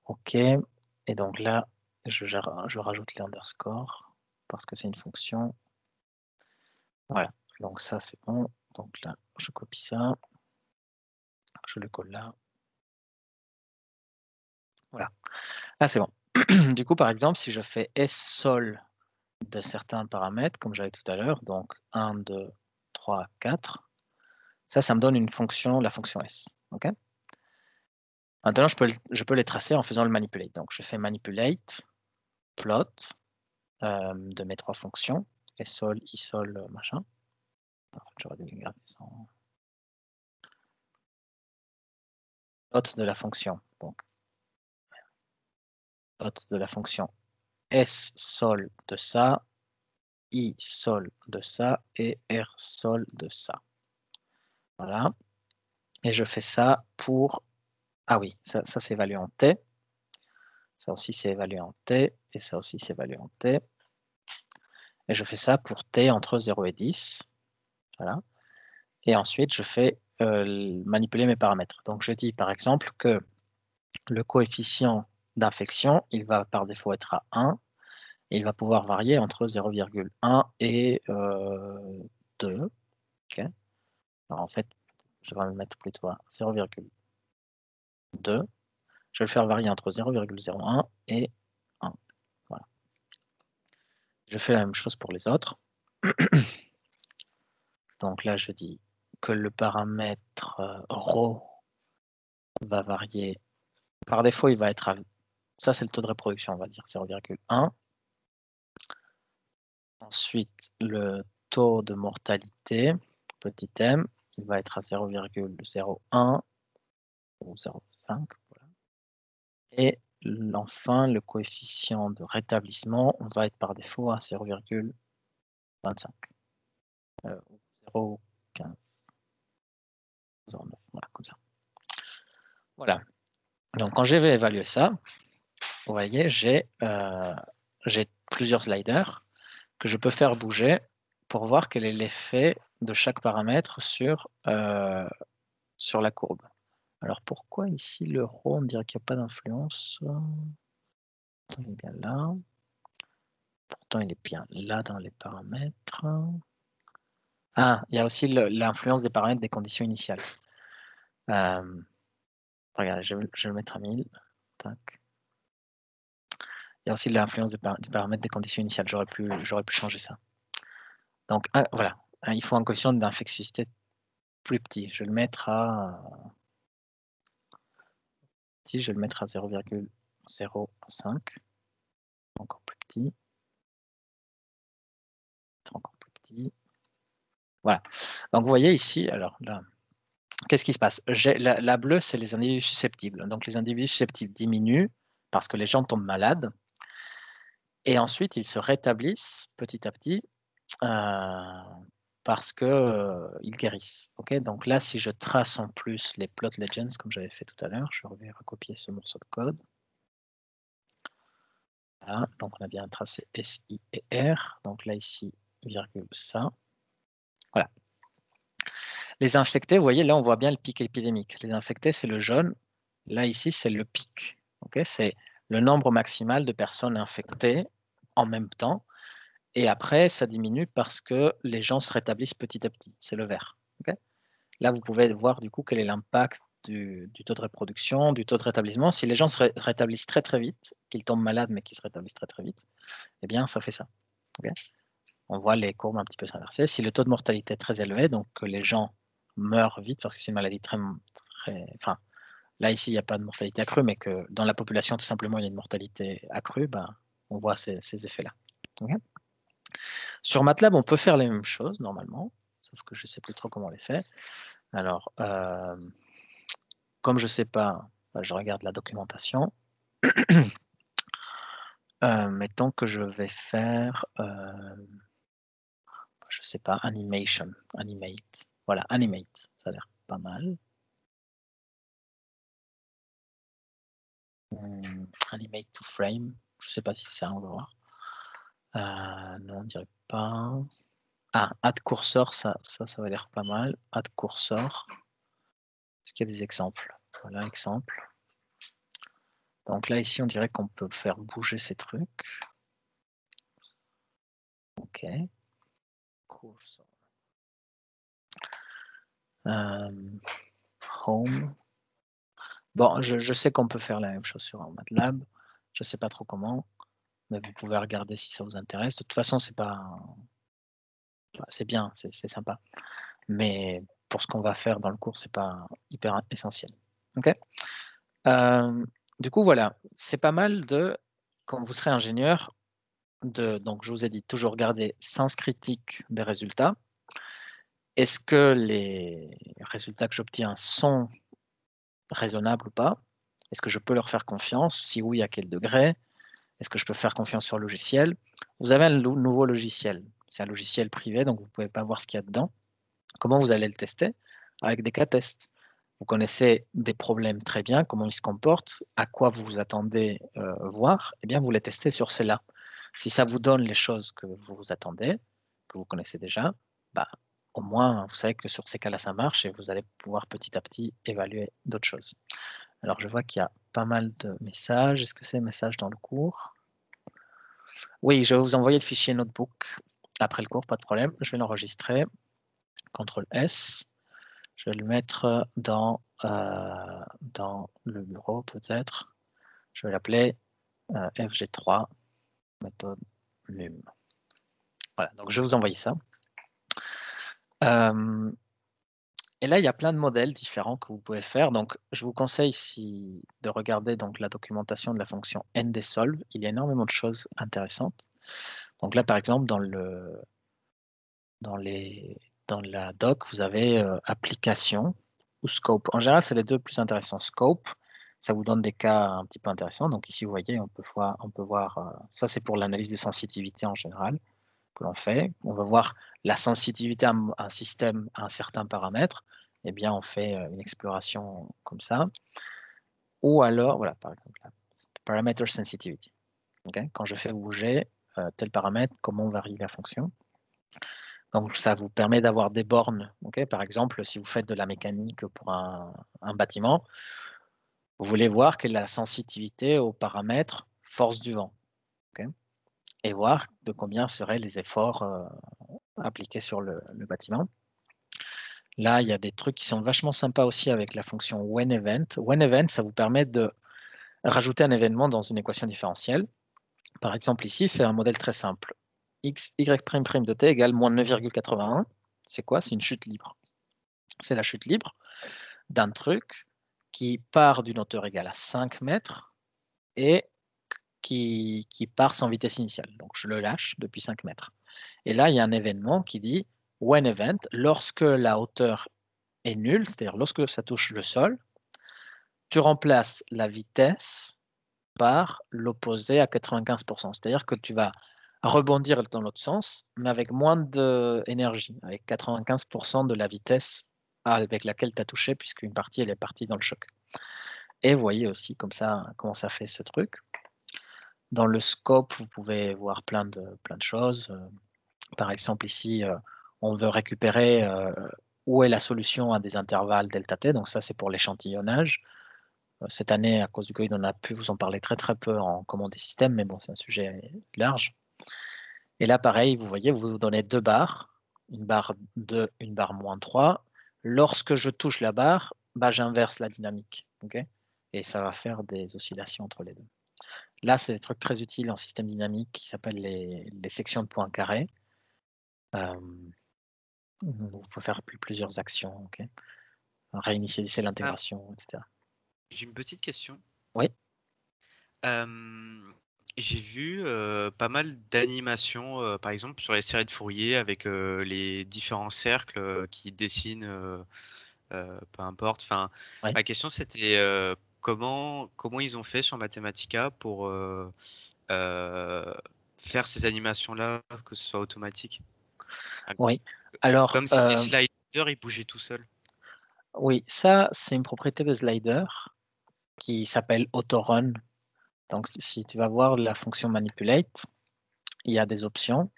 OK. Et donc là, je rajoute les underscores parce que c'est une fonction. Voilà. Donc ça, c'est bon. Donc là, je copie ça. Je le colle là. Voilà. Là, c'est bon. Du coup, par exemple, si je fais S-sol de certains paramètres, comme j'avais tout à l'heure, donc 1, 2, 3, 4, ça me donne une fonction, la fonction S. OK. Maintenant, je peux les tracer en faisant le manipulate. Donc, je fais manipulate, plot de mes 3 fonctions, S-sol, I-sol, machin. En fait, j'aurais dû les garder sans... Plot de la fonction. Donc, plot de la fonction S-sol de ça, I-sol de ça et R-sol de ça. Voilà. Et je fais ça pour... Ah oui, ça c'est évalué en T. Ça aussi, c'est évalué en T. Et ça aussi, c'est évalué en T. Et je fais ça pour T entre 0 et 10. Voilà. Et ensuite, je fais manipuler mes paramètres. Donc, je dis par exemple que le coefficient d'infection, il va par défaut être à 1. Et il va pouvoir varier entre 0,1 et 2. Okay. Alors, en fait, je vais le mettre plutôt à 0,2. Je vais le faire varier entre 0,01 et 1. Voilà. Je fais la même chose pour les autres. Donc là, je dis que le paramètre ρ va varier. Par défaut, il va être à... Ça, c'est le taux de reproduction, on va dire 0,1. Ensuite, le taux de mortalité, petit m, il va être à 0,01 ou 0,5. Voilà. Et enfin, le coefficient de rétablissement va être par défaut à 0,25. 0,15. 0,9. Voilà, comme ça. Voilà. Donc, quand je vais évaluer ça, vous voyez, j'ai plusieurs sliders que je peux faire bouger pour voir quel est l'effet de chaque paramètre sur la courbe. Alors, pourquoi ici le ρ, on dirait qu'il n'y a pas d'influence? Il est bien là. Pourtant, il est bien là dans les paramètres. Ah, il y a aussi l'influence des paramètres des conditions initiales. Regardez, je vais le mettre à 1000. Tac. Il y a aussi l'influence des paramètres des conditions initiales. J'aurais pu changer ça. Donc, voilà. Il faut un coefficient d'infectiosité plus petit. Je vais le mettre à... Je vais le mettre à 0,05. Encore plus petit. Encore plus petit. Voilà. Donc, vous voyez ici, alors là, qu'est-ce qui se passe? La bleue, c'est les individus susceptibles. Donc, les individus susceptibles diminuent parce que les gens tombent malades. Et ensuite, ils se rétablissent petit à petit parce qu'ils guérissent. Okay, donc là, si je trace en plus les plot legends, comme j'avais fait tout à l'heure, je vais recopier ce morceau de code. Voilà, donc on a bien tracé SI et R. Donc là, ici, virgule ça. Voilà. Les infectés, vous voyez, là, on voit bien le pic épidémique. Les infectés, c'est le jaune. Là, ici, c'est le pic. Okay, c'est le nombre maximal de personnes infectées en même temps. Et après, ça diminue parce que les gens se rétablissent petit à petit. C'est le vert. Okay, là, vous pouvez voir du coup quel est l'impact du taux de reproduction, du taux de rétablissement. Si les gens se rétablissent très très vite, qu'ils tombent malades mais qu'ils se rétablissent très très vite, eh bien, ça fait ça. Okay, on voit les courbes un petit peu s'inverser. Si le taux de mortalité est très élevé, donc que les gens meurent vite parce que c'est une maladie très... Enfin, là, ici, il n'y a pas de mortalité accrue, mais que dans la population, tout simplement, il y a une mortalité accrue, ben, on voit ces effets-là. Okay, sur MATLAB, on peut faire les mêmes choses, normalement, sauf que je ne sais plus trop comment on les fait. Alors, comme je ne sais pas, je regarde la documentation. Mettons que je vais faire, je sais pas, animation, animate. Voilà, animate, ça a l'air pas mal. Animate to frame, je sais pas si c'est ça, on va voir. Non, on dirait pas. Ah, add cursor, ça va l'air pas mal. Add cursor. Est-ce qu'il y a des exemples? Voilà, exemple. Donc là, ici, on dirait qu'on peut faire bouger ces trucs. Ok. Cursor. Home. Bon, je sais qu'on peut faire la même chose sur un MATLAB. Je ne sais pas trop comment, mais vous pouvez regarder si ça vous intéresse. De toute façon, c'est bien, c'est sympa. Mais pour ce qu'on va faire dans le cours, c'est pas hyper essentiel. Ok. Du coup, voilà, c'est pas mal quand vous serez ingénieur, donc je vous ai dit, toujours garder sens critique des résultats. Est-ce que les résultats que j'obtiens sont raisonnables ou pas? Est-ce que je peux leur faire confiance? Si oui, à quel degré? Est-ce que je peux faire confiance sur le logiciel? Vous avez un nouveau logiciel. C'est un logiciel privé, donc vous ne pouvez pas voir ce qu'il y a dedans. Comment vous allez le tester? Avec des cas tests. Vous connaissez des problèmes très bien, comment ils se comportent, à quoi vous vous attendez voir, eh bien vous les testez sur celles-là. Si ça vous donne les choses que vous vous attendez, que vous connaissez déjà, bah, au moins vous savez que sur ces cas-là ça marche et vous allez pouvoir petit à petit évaluer d'autres choses. Alors je vois qu'il y a pas mal de messages. Est-ce que c'est messages dans le cours? Oui, je vais vous envoyer le fichier notebook après le cours, pas de problème. Je vais l'enregistrer. CTRL S. Je vais le mettre dans le bureau peut-être. Je vais l'appeler FG3 méthode MUM. Voilà, donc je vais vous envoyer ça. Et là, il y a plein de modèles différents que vous pouvez faire. Donc, je vous conseille ici de regarder donc, la documentation de la fonction ndsolve. Il y a énormément de choses intéressantes. Donc là, par exemple, dans la doc, vous avez application ou scope. En général, c'est les deux plus intéressants. Scope, ça vous donne des cas un petit peu intéressants. Donc ici, vous voyez, on peut voir ça c'est pour l'analyse de sensitivité en général que l'on fait. On va voir la sensitivité à un système à un certain paramètre. Eh bien, on fait une exploration comme ça. Ou alors, voilà, par exemple, là, parameter sensitivity. Okay? Quand je fais bouger tel paramètre, comment varie la fonction. Donc, ça vous permet d'avoir des bornes. Okay? Par exemple, si vous faites de la mécanique pour un bâtiment, vous voulez voir quelle est la sensitivité aux paramètres force du vent. Okay? Et voir de combien seraient les efforts appliqués sur le bâtiment. Là, il y a des trucs qui sont vachement sympas aussi avec la fonction whenEvent. whenEvent, ça vous permet de rajouter un événement dans une équation différentielle. Par exemple, ici, c'est un modèle très simple. y' de t égale moins 9,81. C'est quoi? C'est une chute libre. C'est la chute libre d'un truc qui part d'une hauteur égale à 5 mètres et qui part sans vitesse initiale. Donc, je le lâche depuis 5 mètres. Et là, il y a un événement qui dit whenEvent, lorsque la hauteur est nulle, c'est-à-dire lorsque ça touche le sol, tu remplaces la vitesse par l'opposé à 95%. C'est-à-dire que tu vas rebondir dans l'autre sens, mais avec moins d'énergie, avec 95% de la vitesse avec laquelle tu as touché, puisqu'une partie, elle est partie dans le choc. Et vous voyez aussi comme ça, comment ça fait ce truc. Dans le scope, vous pouvez voir plein de choses. Par exemple, ici, on veut récupérer où est la solution à des intervalles delta t. Donc ça, c'est pour l'échantillonnage. Cette année, à cause du Covid, on a pu vous en parler très très peu en commande des systèmes, mais bon, c'est un sujet large. Et là, pareil, vous voyez, vous vous donnez deux barres, une barre 2, une barre moins 3. Lorsque je touche la barre, bah, j'inverse la dynamique. Okay, et ça va faire des oscillations entre les deux. Là, c'est des trucs très utiles en système dynamique qui s'appellent les sections de points carrés. Vous pouvez faire plusieurs actions, okay, réinitialiser l'intégration, etc. J'ai une petite question. Oui. J'ai vu pas mal d'animations, par exemple sur les séries de Fourier avec les différents cercles qui dessinent, peu importe. Enfin, Oui. ma question c'était comment ils ont fait sur Mathematica pour faire ces animations-là, que ce soit automatique? Oui. Alors, Comme si les sliders, ils bougeaient tout seuls. oui, ça, c'est une propriété de slider qui s'appelle autorun. Donc, si tu vas voir la fonction manipulate, il y a des options.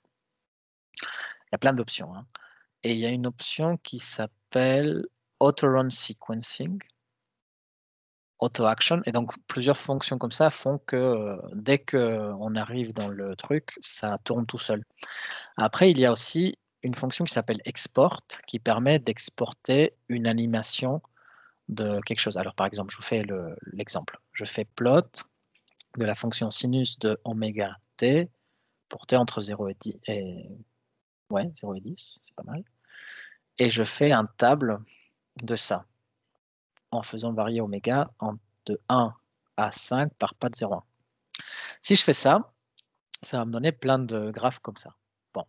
Il y a plein d'options, hein. Et il y a une option qui s'appelle autorun sequencing, auto action. Et donc, plusieurs fonctions comme ça font que dès qu'on arrive dans le truc, ça tourne tout seul. Après, il y a aussi une fonction qui s'appelle export, qui permet d'exporter une animation de quelque chose. Alors, par exemple, je vous fais l'exemple. Je fais plot de la fonction sinus de oméga t pour t entre 0 et 10. Ouais, 0 et 10, c'est pas mal. Et je fais un table de ça en faisant varier oméga de 1 à 5 par pas de 0,1. Si je fais ça, ça va me donner plein de graphes comme ça. Bon,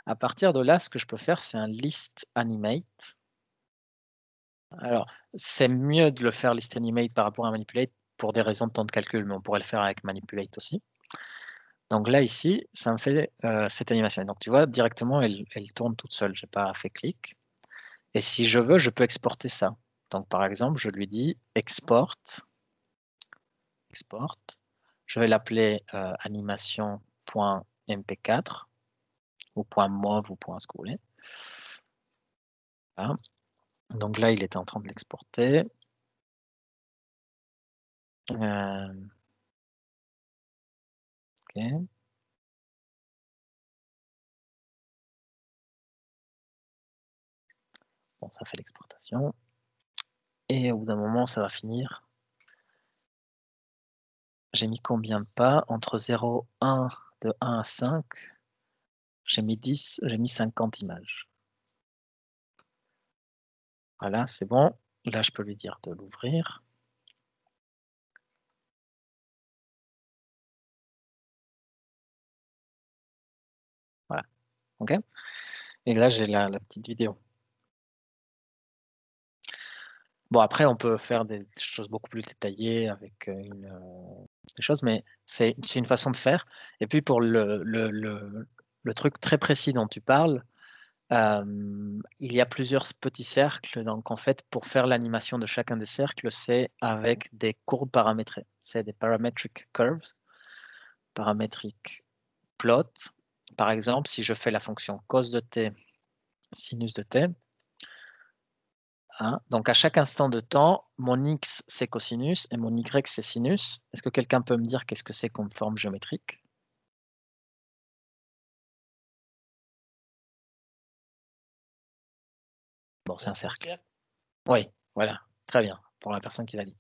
à partir de là, ce que je peux faire, c'est un list animate. Alors, c'est mieux de le faire list animate par rapport à manipulate pour des raisons de temps de calcul, mais on pourrait le faire avec manipulate aussi. Donc là, ici, ça me fait cette animation. Donc tu vois, directement, elle tourne toute seule. Je n'ai pas fait clic. Et si je veux, je peux exporter ça. Donc par exemple, je lui dis export. Je vais l'appeler animation.mp4 ou .mov ou ce que vous voulez. Voilà. Donc là, il était en train de l'exporter. Ok. Bon, ça fait l'exportation. Et au bout d'un moment, ça va finir. J'ai mis combien de pas? Entre 0, 1, de 1 à 5. J'ai mis 10, j'ai mis 50 images. Voilà, c'est bon. Là, je peux lui dire de l'ouvrir. Voilà. OK. Et là, j'ai la petite vidéo. Bon, après, on peut faire des choses beaucoup plus détaillées avec des choses, mais c'est une façon de faire. Et puis, pour le truc très précis dont tu parles, il y a plusieurs petits cercles. Donc, en fait, pour faire l'animation de chacun des cercles, c'est avec des courbes paramétrées. C'est des parametric curves, parametric plot. Par exemple, si je fais la fonction cos de t, sinus de t, hein, donc à chaque instant de temps, mon x c'est cosinus et mon y c'est sinus. Est-ce que quelqu'un peut me dire qu'est-ce que c'est comme forme géométrique? Bon, c'est un cercle. Oui, voilà, très bien, pour la personne qui l'a dit.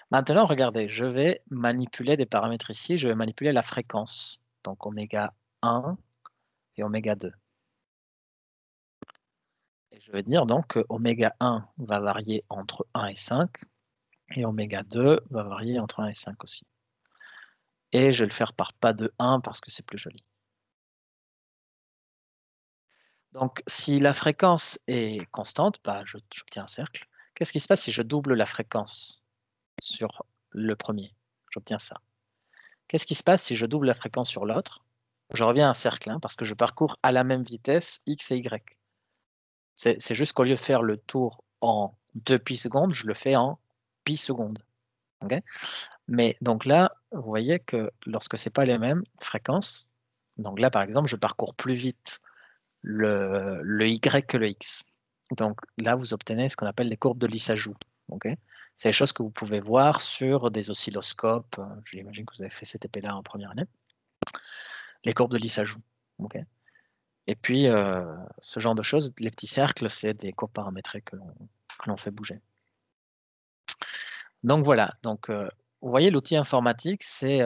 Maintenant, regardez, je vais manipuler des paramètres ici. Je vais manipuler la fréquence, donc oméga 1 et oméga 2. Et je vais dire donc que oméga 1 va varier entre 1 et 5, et oméga 2 va varier entre 1 et 5 aussi. Et je vais le faire par pas de 1 parce que c'est plus joli. Donc, si la fréquence est constante, bah, j'obtiens un cercle. Qu'est-ce qui se passe si je double la fréquence sur le premier? J'obtiens ça. Qu'est-ce qui se passe si je double la fréquence sur l'autre? Je reviens à un cercle, hein, parce que je parcours à la même vitesse x et y. C'est juste qu'au lieu de faire le tour en 2 pi secondes, je le fais en pi secondes. Okay? Mais donc là, vous voyez que lorsque ce n'est pas les mêmes fréquences, donc là, par exemple, je parcours plus vite le y que le x. Donc là, vous obtenez ce qu'on appelle les courbes de Lissajous. Okay? C'est des choses que vous pouvez voir sur des oscilloscopes. J'imagine que vous avez fait cette épée-là en première année. Les courbes de Lissajous. Okay? Et puis, ce genre de choses, les petits cercles, c'est des courbes paramétrées que l'on fait bouger. Donc voilà. Donc, vous voyez, l'outil informatique, c'est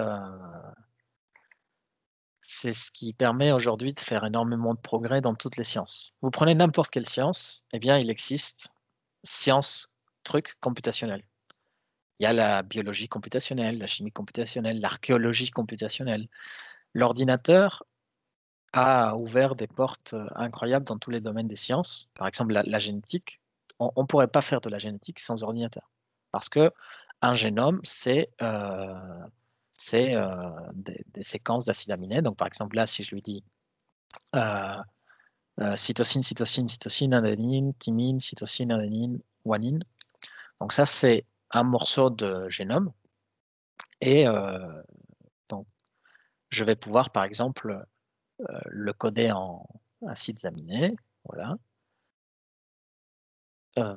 ce qui permet aujourd'hui de faire énormément de progrès dans toutes les sciences. Vous prenez n'importe quelle science, eh bien, il existe science, truc computationnel. Il y a la biologie computationnelle, la chimie computationnelle, l'archéologie computationnelle. L'ordinateur a ouvert des portes incroyables dans tous les domaines des sciences. Par exemple, la génétique. On ne pourrait pas faire de la génétique sans ordinateur. Parce que un génome, c'est des séquences d'acides aminés. Donc, par exemple, là, si je lui dis cytosine, cytosine, cytosine, adénine, thymine, cytosine, adénine, guanine. Donc, ça, c'est un morceau de génome. Et donc, je vais pouvoir, par exemple, le coder en acides aminés. Voilà.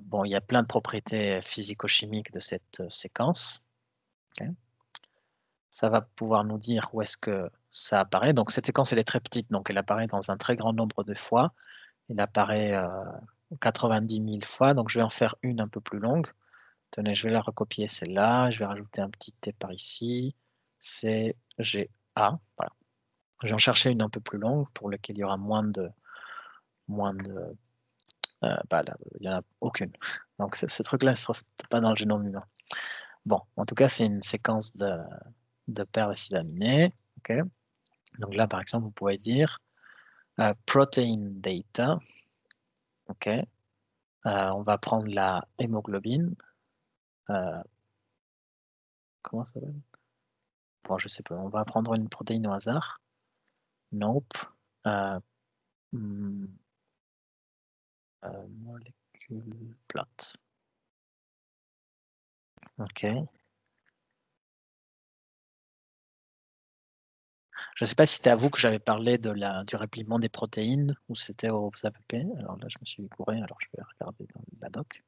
Bon, il y a plein de propriétés physico-chimiques de cette séquence. Okay. Ça va pouvoir nous dire où est-ce que ça apparaît. Donc, cette séquence, elle est très petite, donc elle apparaît dans un très grand nombre de fois. Elle apparaît 90 000 fois, donc je vais en faire une un peu plus longue. Tenez, je vais la recopier celle-là, je vais rajouter un petit T par ici, C, G, A. Voilà. Je vais en chercher une un peu plus longue pour laquelle il y aura moins de là, il n'y en a aucune. Donc ce truc-là ne se trouve pas dans le génome humain. Bon, en tout cas, c'est une séquence de paires d'acides aminés. Okay. Donc là, par exemple, vous pouvez dire protein data. Ok. On va prendre la hémoglobine. Comment ça s'appelle? Bon, je sais pas. On va prendre une protéine au hasard. Nope. Molecule plot. Ok. Je ne sais pas si c'était à vous que j'avais parlé du répliement des protéines ou c'était aux APP. Alors là, je me suis couré, alors je vais regarder dans la doc.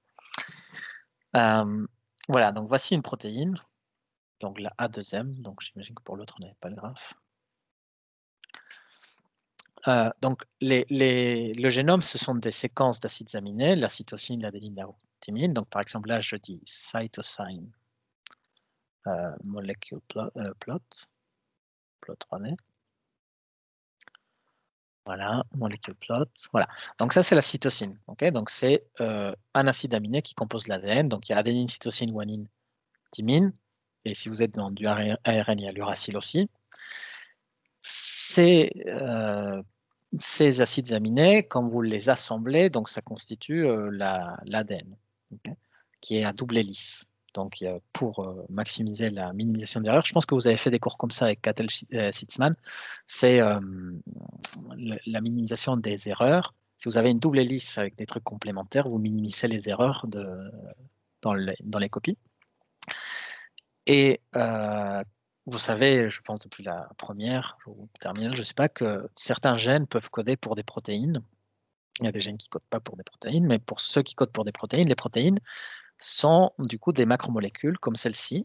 Voilà, donc voici une protéine. Donc la A2M, donc j'imagine que pour l'autre, on n'avait pas le graphe. Donc le génome, ce sont des séquences d'acides aminés, la cytosine, l'adénine, la thymine. Donc par exemple, là, je dis cytosine molecule plot 3D. Voilà, molecule plot. Voilà. Donc ça, c'est la cytosine. Okay, donc c'est un acide aminé qui compose l'ADN. Donc il y a adénine, cytosine, guanine, thymine. Et si vous êtes dans du ARN, il y a l'uracile aussi. Ces acides aminés, quand vous les assemblez, donc ça constitue l'ADN, okay, qui est à double hélice. Donc, pour maximiser la minimisation d'erreurs, je pense que vous avez fait des cours comme ça avec Catel Sitzman, c'est la minimisation des erreurs. Si vous avez une double hélice avec des trucs complémentaires, vous minimisez les erreurs dans les copies. Et vous savez, je pense depuis la première ou terminale, je ne sais pas, que certains gènes peuvent coder pour des protéines. Il y a des gènes qui ne codent pas pour des protéines, mais pour ceux qui codent pour des protéines, les protéines sont du coup des macromolécules comme celle-ci.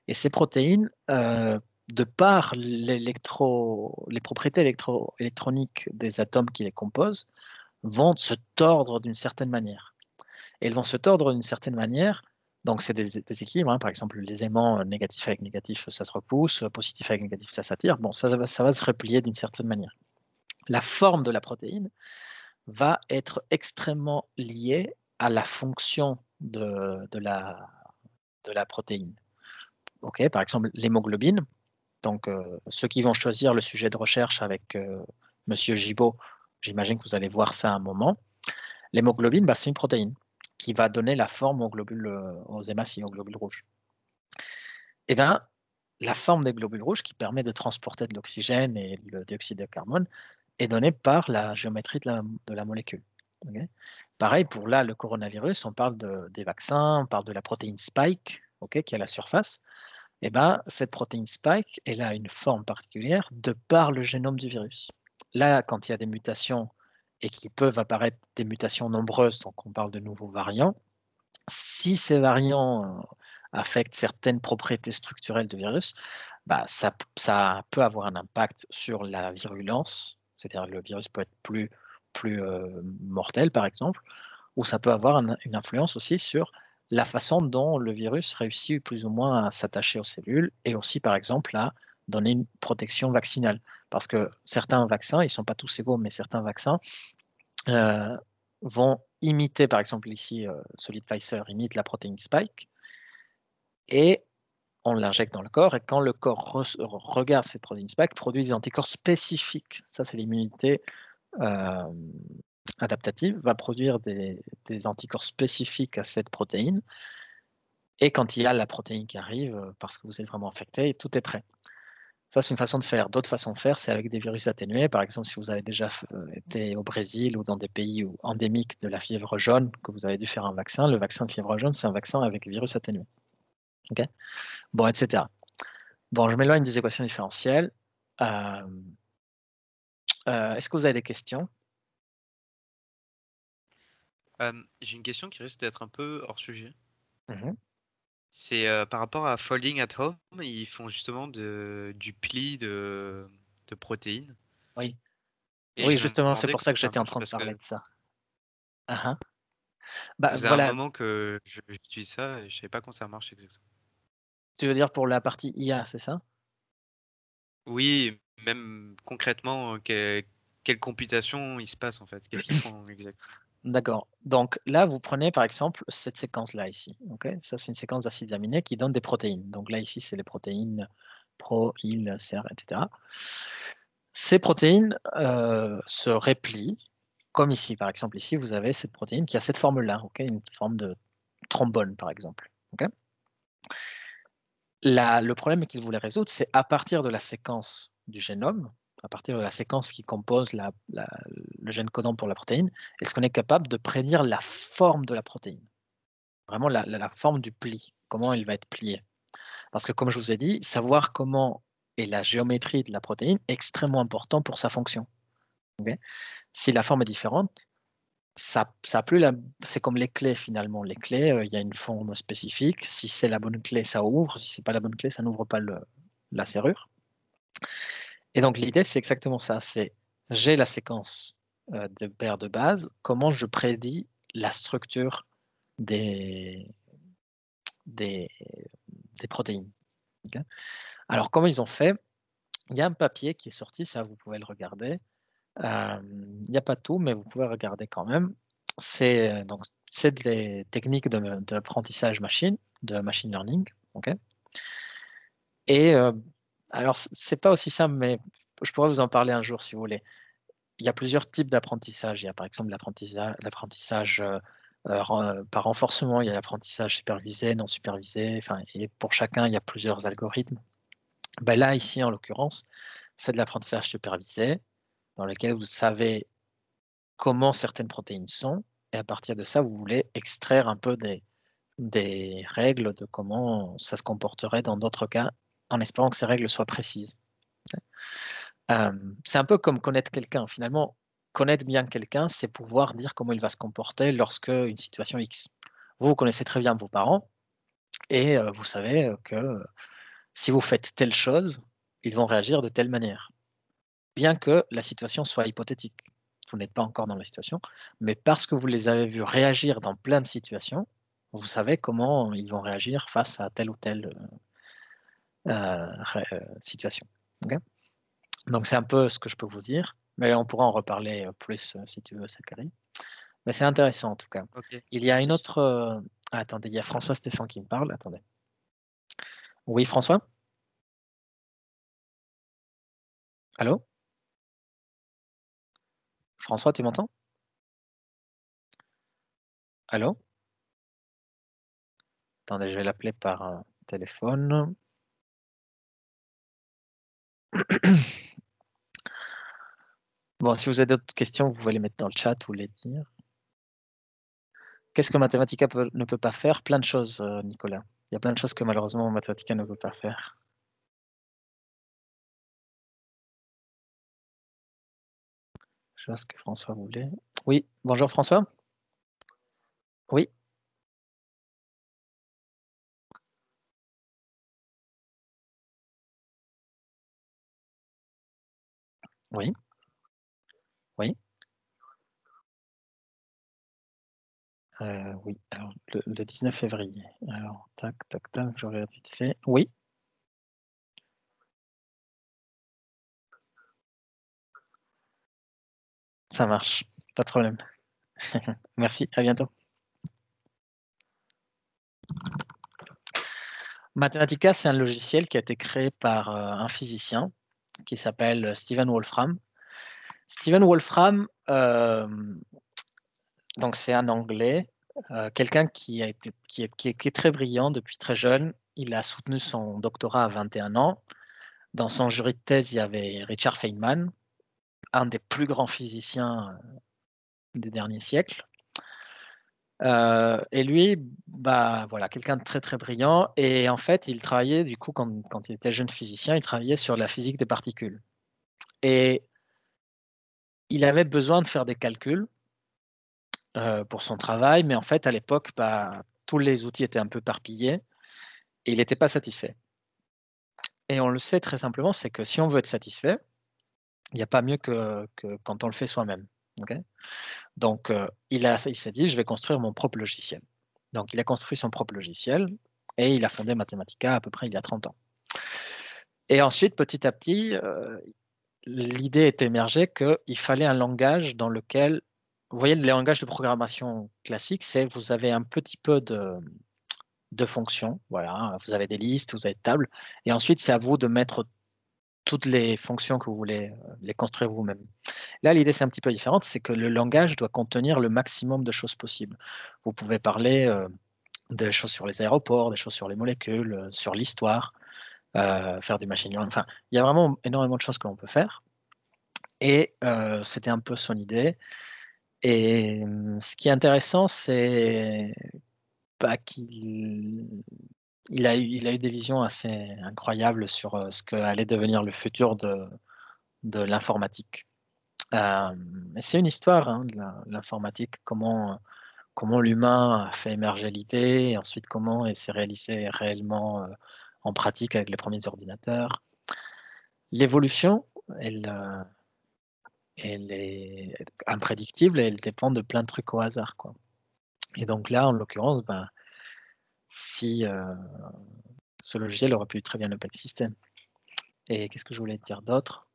Et ces protéines, de par les propriétés électroniques des atomes qui les composent, vont se tordre d'une certaine manière. Et elles vont se tordre d'une certaine manière. Donc, c'est des équilibres. Hein. Par exemple, les aimants négatifs avec négatif, ça se repousse. Positif avec négatif, ça s'attire. Bon, ça va se replier d'une certaine manière. La forme de la protéine va être extrêmement liée à la fonction de la protéine. Okay, par exemple, l'hémoglobine. Donc, ceux qui vont choisir le sujet de recherche avec Monsieur Gibault, j'imagine que vous allez voir ça à un moment. L'hémoglobine, bah, c'est une protéine qui va donner la forme aux hématies, aux globules rouges. Et bien, la forme des globules rouges qui permet de transporter de l'oxygène et le dioxyde de carbone est donnée par la géométrie de la molécule. Okay. Pareil pour là, le coronavirus, on parle des vaccins, on parle de la protéine spike, okay, qui est à la surface. Et ben, cette protéine spike, elle a une forme particulière de par le génome du virus. Là, quand il y a des mutations et qui peuvent apparaître des mutations nombreuses, donc on parle de nouveaux variants, si ces variants affectent certaines propriétés structurelles du virus, bah, ça peut avoir un impact sur la virulence, c'est-à-dire le virus peut être plus mortel, par exemple, ou ça peut avoir une influence aussi sur la façon dont le virus réussit plus ou moins à s'attacher aux cellules et aussi, par exemple, à donner une protection vaccinale. Parce que certains vaccins, ils ne sont pas tous égaux, mais certains vaccins vont imiter, par exemple ici, celui de Pfizer imite la protéine spike et on l'injecte dans le corps et quand le corps regarde cette protéine spike, produit des anticorps spécifiques. Ça, c'est l'immunité adaptative, va produire des anticorps spécifiques à cette protéine Et quand il y a la protéine qui arrive, parce que vous êtes vraiment infecté, tout est prêt. Ça, c'est une façon de faire. D'autres façons de faire, c'est avec des virus atténués. Par exemple, si vous avez déjà été au Brésil ou dans des pays endémiques de la fièvre jaune, que vous avez dû faire un vaccin, le vaccin de fièvre jaune, c'est un vaccin avec virus atténué. Okay, bon, etc. Bon, je m'éloigne des équations différentielles. Est-ce que vous avez des questions? J'ai une question qui risque d'être un peu hors sujet. Mhm. C'est par rapport à Folding at Home, ils font justement du pli de protéines. Oui, Et oui, je me justement, c'est demandais pour ça comment que ça j'étais en marche train de parce que parler de ça. ça Bah, faisait un voilà, moment que j'utilise ça et je savais pas comment ça marche exactement. tu veux dire pour la partie IA, c'est ça? Oui, même concrètement, quelle computation il se passe en fait? Qu'est-ce qu'ils font exactement? D'accord. Donc là, vous prenez par exemple cette séquence-là ici. Okay, ça, c'est une séquence d'acides aminés qui donne des protéines. Donc là, ici, c'est les protéines pro, il, CR, etc. Ces protéines se replient, comme ici. Par exemple, ici, vous avez cette protéine qui a cette forme-là, okay, une forme de trombone, par exemple. Okay. Le problème qu'il voulait résoudre, c'est à partir de la séquence du génome, à partir de la séquence qui compose le gène codant pour la protéine, est-ce qu'on est capable de prédire la forme de la protéine? Vraiment la forme du pli, comment il va être plié. Parce que comme je vous ai dit, savoir comment est la géométrie de la protéine est extrêmement important pour sa fonction. Okay, si la forme est différente, c'est comme les clés finalement. Les clés, il y a une forme spécifique. Si c'est la bonne clé, ça ouvre. Si c'est pas la bonne clé, ça n'ouvre pas la serrure. Et donc l'idée, c'est exactement ça. C'est j'ai la séquence de paires de base. Comment je prédis la structure des protéines. Okay, alors comment ils ont fait? Il y a un papier qui est sorti, ça vous pouvez le regarder. Il n'y a pas tout, mais vous pouvez regarder quand même. C'est des techniques d'apprentissage machine, de machine learning. Okay, et alors, c'est pas aussi simple, mais je pourrais vous en parler un jour si vous voulez. Il y a plusieurs types d'apprentissage. Il y a par exemple l'apprentissage par renforcement, il y a l'apprentissage supervisé, non supervisé. Enfin, et pour chacun, il y a plusieurs algorithmes. Ben là, ici, en l'occurrence, c'est de l'apprentissage supervisé, dans lequel vous savez comment certaines protéines sont, et à partir de ça, vous voulez extraire un peu des règles de comment ça se comporterait dans d'autres cas, en espérant que ces règles soient précises. C'est un peu comme connaître quelqu'un. Finalement, connaître bien quelqu'un, c'est pouvoir dire comment il va se comporter lorsque une situation X. Vous connaissez très bien vos parents, et vous savez que si vous faites telle chose, ils vont réagir de telle manière. Bien que la situation soit hypothétique. Vous n'êtes pas encore dans la situation, mais parce que vous les avez vus réagir dans plein de situations, vous savez comment ils vont réagir face à telle ou telle situation. Okay, donc c'est un peu ce que je peux vous dire, mais on pourra en reparler plus si tu veux, Zachary. Mais c'est intéressant en tout cas. Ok, Il y a une merci. autre... attendez, il y a François Stéphane qui me parle. Attendez. Oui, François? Allô? François, tu m'entends? Allô? Attendez, je vais l'appeler par téléphone. Bon, si vous avez d'autres questions, vous pouvez les mettre dans le chat ou les dire. Qu'est-ce que Mathematica ne peut pas faire? Plein de choses, Nicolas. Il y a plein de choses que malheureusement Mathematica ne peut pas faire. Je vois ce que François voulait. Oui, bonjour François. Oui. Oui. Oui. Oui, alors le 19 février. Alors, tac, tac, tac, je regarde vite fait. Oui. Ça marche, pas de problème. Merci, à bientôt. Mathematica, c'est un logiciel qui a été créé par un physicien qui s'appelle Stephen Wolfram. Stephen Wolfram, donc c'est un Anglais quelqu'un qui est très brillant depuis très jeune. Il a soutenu son doctorat à 21 ans. Dans son jury de thèse, il y avait Richard Feynman, un des plus grands physiciens des derniers siècles. Et lui, voilà, quelqu'un de très très brillant. Et en fait, il travaillait, du coup, quand il était jeune physicien, il travaillait sur la physique des particules. Et il avait besoin de faire des calculs pour son travail, mais en fait, à l'époque, tous les outils étaient un peu éparpillés et il n'était pas satisfait. Et on le sait très simplement, c'est que si on veut être satisfait, il n'y a pas mieux que quand on le fait soi-même. Okay, donc, il s'est dit, je vais construire mon propre logiciel. Donc, il a construit son propre logiciel et il a fondé Mathematica à peu près il y a 30 ans. Et ensuite, petit à petit, l'idée est émergée qu'il fallait un langage dans lequel, vous voyez, le langage de programmation classique, c'est vous avez un petit peu de fonctions, voilà, vous avez des listes, vous avez des tables, et ensuite, c'est à vous de mettre toutes les fonctions que vous voulez les construire vous-même. Là, l'idée, c'est un petit peu différente, c'est que le langage doit contenir le maximum de choses possibles. Vous pouvez parler des choses sur les aéroports, des choses sur les molécules, sur l'histoire, faire du machine learning. Enfin, il y a vraiment énormément de choses que l'on peut faire. Et c'était un peu son idée. Et ce qui est intéressant, c'est qu'il a eu des visions assez incroyables sur ce qu'allait devenir le futur de l'informatique. C'est une histoire, hein, de l'informatique, comment l'humain a fait émerger l'idée, et ensuite comment elle s'est réalisée réellement en pratique avec les premiers ordinateurs. L'évolution, elle est imprédictible et elle dépend de plein de trucs au hasard, quoi. Et donc là, en l'occurrence, si ce logiciel aurait pu très bien ne pas exister. Et qu'est-ce que je voulais dire d'autre?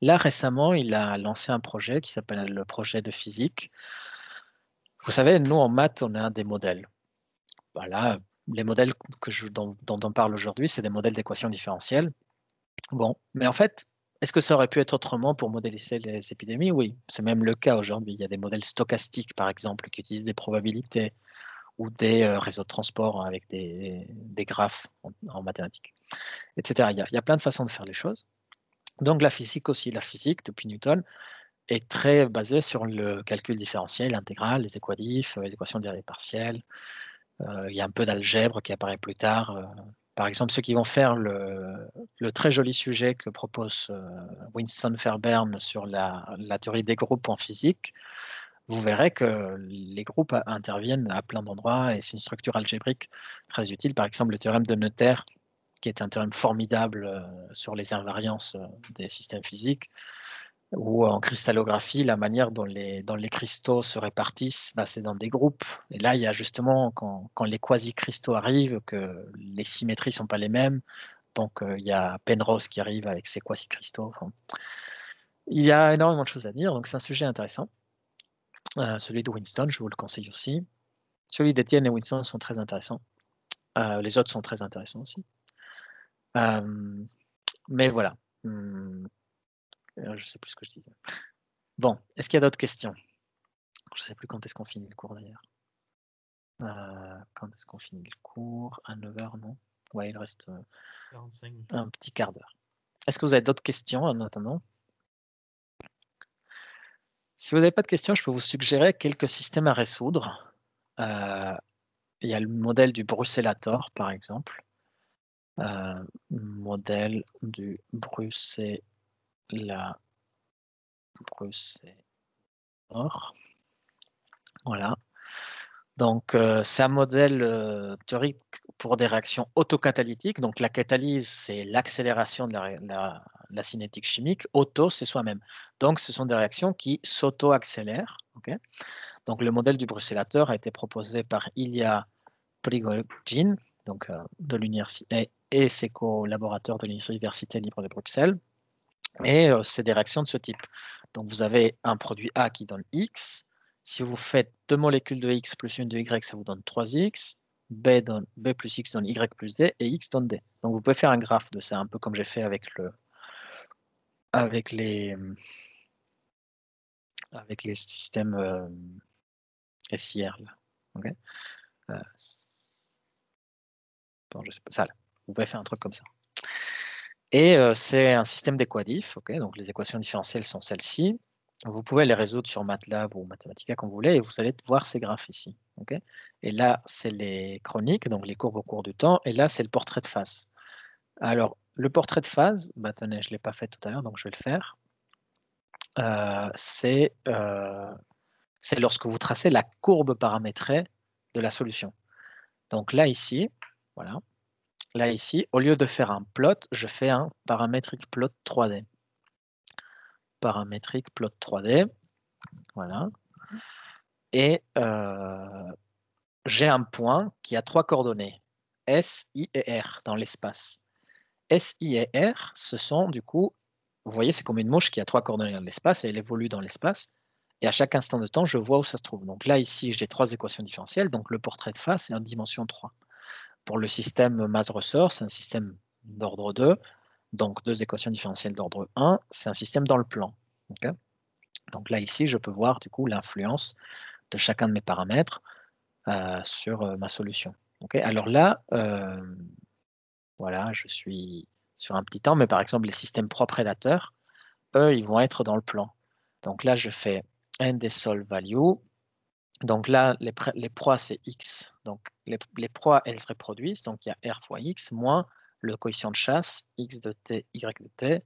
Là, récemment, il a lancé un projet qui s'appelle le projet de physique. Vous savez, nous, en maths, on a des modèles. Voilà, les modèles dont on parle aujourd'hui, c'est des modèles d'équations différentielles. Bon, mais en fait, est-ce que ça aurait pu être autrement pour modéliser les épidémies? Oui, c'est même le cas aujourd'hui. Il y a des modèles stochastiques, par exemple, qui utilisent des probabilités ou des réseaux de transport avec des graphes en mathématiques, etc. Il y a plein de façons de faire les choses. Donc la physique aussi, la physique depuis Newton est très basée sur le calcul différentiel, intégral, les équadifs, les équations dérivées partielles. Il y a un peu d'algèbre qui apparaît plus tard. Par exemple, ceux qui vont faire le très joli sujet que propose Winston Fairbairn sur la théorie des groupes en physique, vous verrez que les groupes interviennent à plein d'endroits et c'est une structure algébrique très utile. Par exemple, le théorème de Noether, qui est un théorème formidable sur les invariances des systèmes physiques, ou en cristallographie, la manière dont les cristaux se répartissent, c'est dans des groupes. Et là, il y a justement, quand les quasi-cristaux arrivent, que les symétries ne sont pas les mêmes. Donc, il y a Penrose qui arrive avec ses quasi-cristaux. Enfin, il y a énormément de choses à dire, donc c'est un sujet intéressant. Celui de Winston, je vous le conseille aussi. Celui d'Étienne et Winston sont très intéressants. Les autres sont très intéressants aussi. Mais voilà. Je ne sais plus ce que je disais. Bon, est-ce qu'il y a d'autres questions? Je ne sais plus quand est-ce qu'on finit le cours d'ailleurs. Quand est-ce qu'on finit le cours? À 9h, non? Ouais, il reste 45 minutes. un petit quart d'heure. Est-ce que vous avez d'autres questions en attendant? Si vous n'avez pas de questions, je peux vous suggérer quelques systèmes à résoudre. Il y a le modèle du bruxellator, par exemple. Modèle du bruxellator. Voilà. Donc, c'est un modèle théorique pour des réactions autocatalytiques. Donc, la catalyse, c'est l'accélération de la cinétique chimique. Auto, c'est soi-même. Donc, ce sont des réactions qui s'auto-accélèrent. Okay, donc, le modèle du bruxellator a été proposé par Ilya Prigogine, donc, de l'université, et ses collaborateurs de l'Université libre de Bruxelles. Et c'est des réactions de ce type. Donc, vous avez un produit A qui donne X. Si vous faites 2 molécules de X plus une de Y, ça vous donne 3X. B plus X donne Y plus D et X donne D. Donc, vous pouvez faire un graphe de ça, un peu comme j'ai fait avec les systèmes SIR. Là. Okay, bon, je sais pas, ça, là. Vous pouvez faire un truc comme ça. Et c'est un système d'équadif. Okay, donc les équations différentielles sont celles-ci. Vous pouvez les résoudre sur MATLAB ou Mathematica comme vous voulez, et vous allez voir ces graphes ici. Okay, et là, c'est les chroniques, donc les courbes au cours du temps, et là, c'est le portrait de phase. Alors, le portrait de phase, bah, tenez, je ne l'ai pas fait tout à l'heure, donc je vais le faire. C'est lorsque vous tracez la courbe paramétrée de la solution. Donc là, ici, voilà. Là, ici, au lieu de faire un plot, je fais un paramétrique plot 3D. Paramétrique plot 3D. Voilà. Et j'ai un point qui a 3 coordonnées, S, I et R, dans l'espace. S, I et R, ce sont du coup, vous voyez, c'est comme une mouche qui a 3 coordonnées dans l'espace et elle évolue dans l'espace. Et à chaque instant de temps, je vois où ça se trouve. Donc là, ici, j'ai 3 équations différentielles. Donc le portrait de phase, c'est en dimension 3. Pour le système masse-ressort, c'est un système d'ordre 2. Donc 2 équations différentielles d'ordre 1, c'est un système dans le plan. Okay, donc là, ici, je peux voir du coup l'influence de chacun de mes paramètres sur ma solution. Okay, alors là, voilà, je suis sur un petit temps, mais par exemple, les systèmes proies-prédateurs, eux, ils vont être dans le plan. Donc là, je fais n des sol value. Donc là, les proies, c'est x. Donc les proies, elles se reproduisent. Donc il y a r fois x moins le coefficient de chasse, x de t, y de t.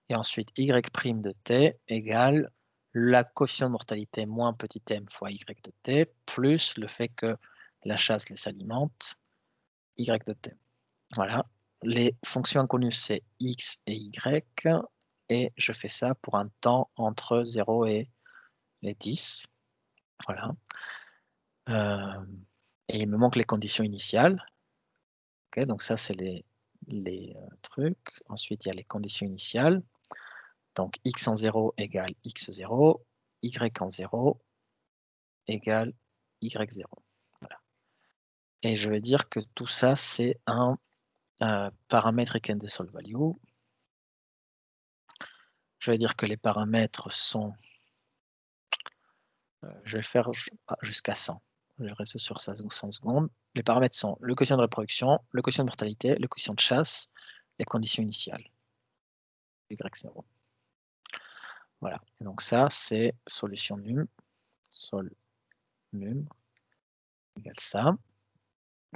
Et ensuite, y' de t égale la coefficient de mortalité moins petit m fois y de t, plus le fait que la chasse les alimente, y de t. Voilà. Les fonctions inconnues, c'est x et y. Et je fais ça pour un temps entre 0 et 10. Voilà. Et il me manque les conditions initiales. Okay, donc ça, c'est les trucs. Ensuite, il y a les conditions initiales. Donc x en 0 égale x0, y en 0 égale y0. Voilà. Et je vais dire que tout ça, c'est un paramètre eigen-de-sol value. Je vais dire que les paramètres sont... je vais faire jusqu'à 100. Je reste sur ça 100 secondes. Les paramètres sont le quotient de reproduction, le quotient de mortalité, le quotient de chasse, les conditions initiales. Y0. Voilà. Et donc ça, c'est solution num. Sol num égale ça.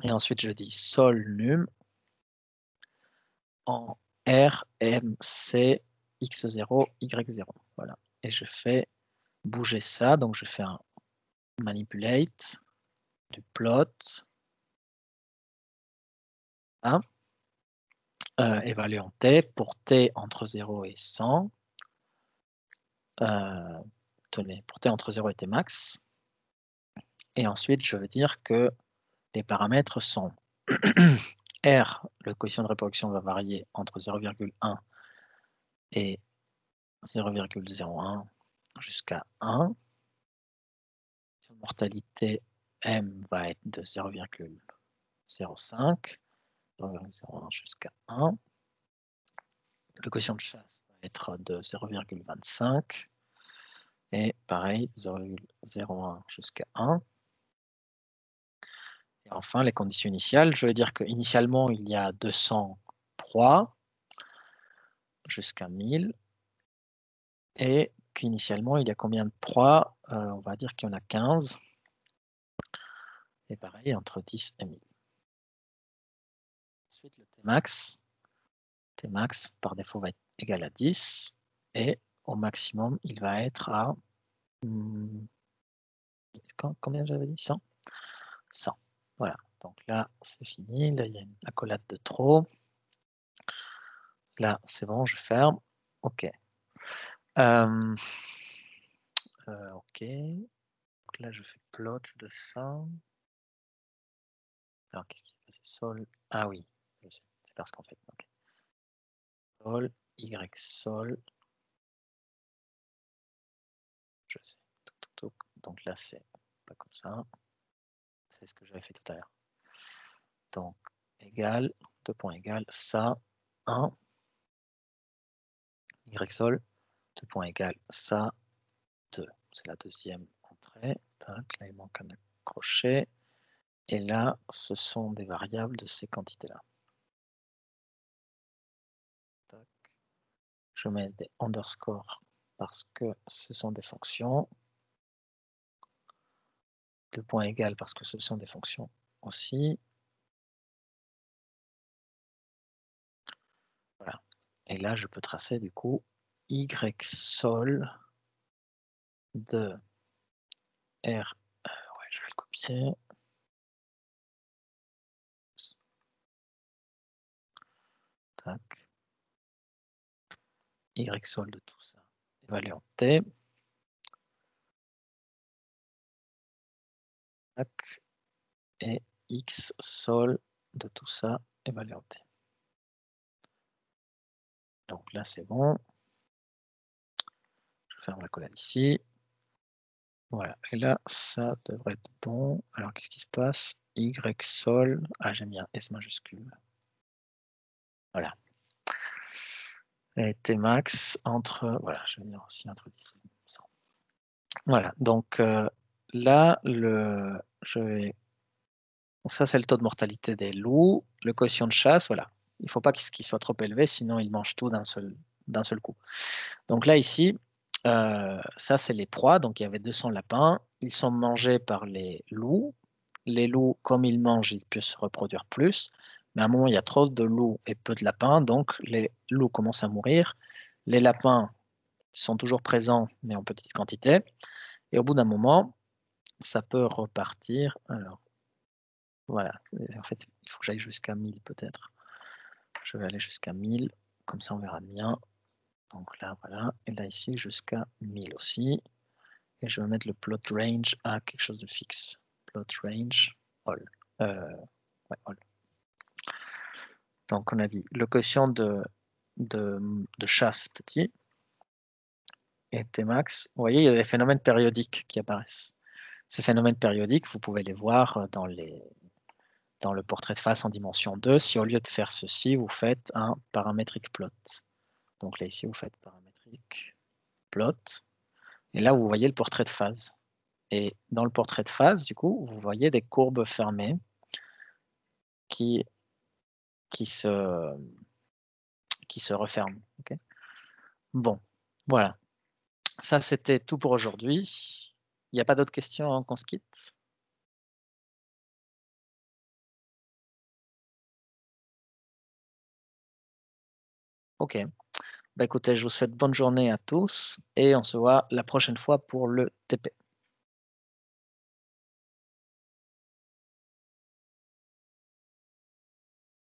Et ensuite, je dis sol num en R, M, C, X0, Y0. Voilà. Et je fais bouger ça. Donc, je fais un manipulate du plot. Hein, évalué en T. Pour T entre 0 et 100. Tenez, pour T entre 0 et T max. Et ensuite, je veux dire que les paramètres sont R, le quotient de reproduction va varier entre 0,1 et 0,01 jusqu'à 1. La mortalité M va être de 0,05, 0,01 jusqu'à 1. Le quotient de chasse va être de 0,25. Et pareil, 0,01 jusqu'à 1. Et enfin, les conditions initiales, je veux dire qu'initialement, il y a 200 proies jusqu'à 1000. Et qu'initialement, il y a combien de proies? On va dire qu'il y en a 15. Et pareil, entre 10 et 1000. Ensuite, le Tmax. Tmax, par défaut, va être égal à 10. Et au maximum, il va être à... combien j'avais dit? 100. 100. Voilà. Donc là, c'est fini. Là, il y a une accolade de trop. Là, c'est bon, je ferme. OK. OK. Donc là, je fais plot de ça. Alors, qu'est-ce qui s'est passé? Sol. Ah oui, je sais. C'est parce qu'en fait. Okay. Sol, Y sol. Je sais. Donc là, c'est pas comme ça. C'est ce que j'avais fait tout à l'heure. Donc, égal, 2 points égal, ça, 1. Y sol, 2 points égal, ça, 2. C'est la deuxième entrée. Tac, là, il manque un crochet. Et là, ce sont des variables de ces quantités-là. Je mets des underscores parce que ce sont des fonctions. 2 points égales parce que ce sont des fonctions aussi. Voilà. Et là, je peux tracer du coup y sol de R. Ouais, je vais le copier. Tac. Y sol de tout ça évalué en T. Tac. Et X sol de tout ça évalué en T. Donc là, c'est bon. Je ferme la collade ici. Voilà. Et là, ça devrait être bon. Alors, qu'est-ce qui se passe? Y sol. Ah, j'ai mis un S majuscule. Voilà. Et Tmax entre. Voilà, je vais dire aussi entre 10 et 100. Voilà. Donc là, je vais. Ça, c'est le taux de mortalité des loups. Le quotient de chasse, voilà. Il ne faut pas qu'il soit trop élevé, sinon ils mangent tout d'un seul coup. Donc là, ici, ça, c'est les proies. Donc il y avait 200 lapins. Ils sont mangés par les loups. Les loups, comme ils mangent, ils peuvent se reproduire plus. Mais à un moment, il y a trop de loups et peu de lapins. Donc les loups commencent à mourir. Les lapins sont toujours présents, mais en petite quantité. Et au bout d'un moment, ça peut repartir. Alors, voilà. En fait, il faut que j'aille jusqu'à 1000 peut-être. Je vais aller jusqu'à 1000. Comme ça, on verra bien. Donc là, voilà. Et là, ici, jusqu'à 1000 aussi. Et je vais mettre le plot range à quelque chose de fixe. Plot range, all. Ouais, all. Donc, on a dit le quotient de chasse petit et Tmax. Vous voyez, il y a des phénomènes périodiques qui apparaissent. Ces phénomènes périodiques, vous pouvez les voir dans le portrait de face en dimension 2. Si au lieu de faire ceci, vous faites un parametric plot. Donc là, ici, vous faites parametric plot. Et là, vous voyez le portrait de phase. Et dans le portrait de phase, du coup, vous voyez des courbes fermées qui se referment. Okay, bon, voilà. Ça, c'était tout pour aujourd'hui. Il n'y a pas d'autres questions avant qu'on se quitte? Ok. Bah, écoutez, je vous souhaite bonne journée à tous et on se voit la prochaine fois pour le TP.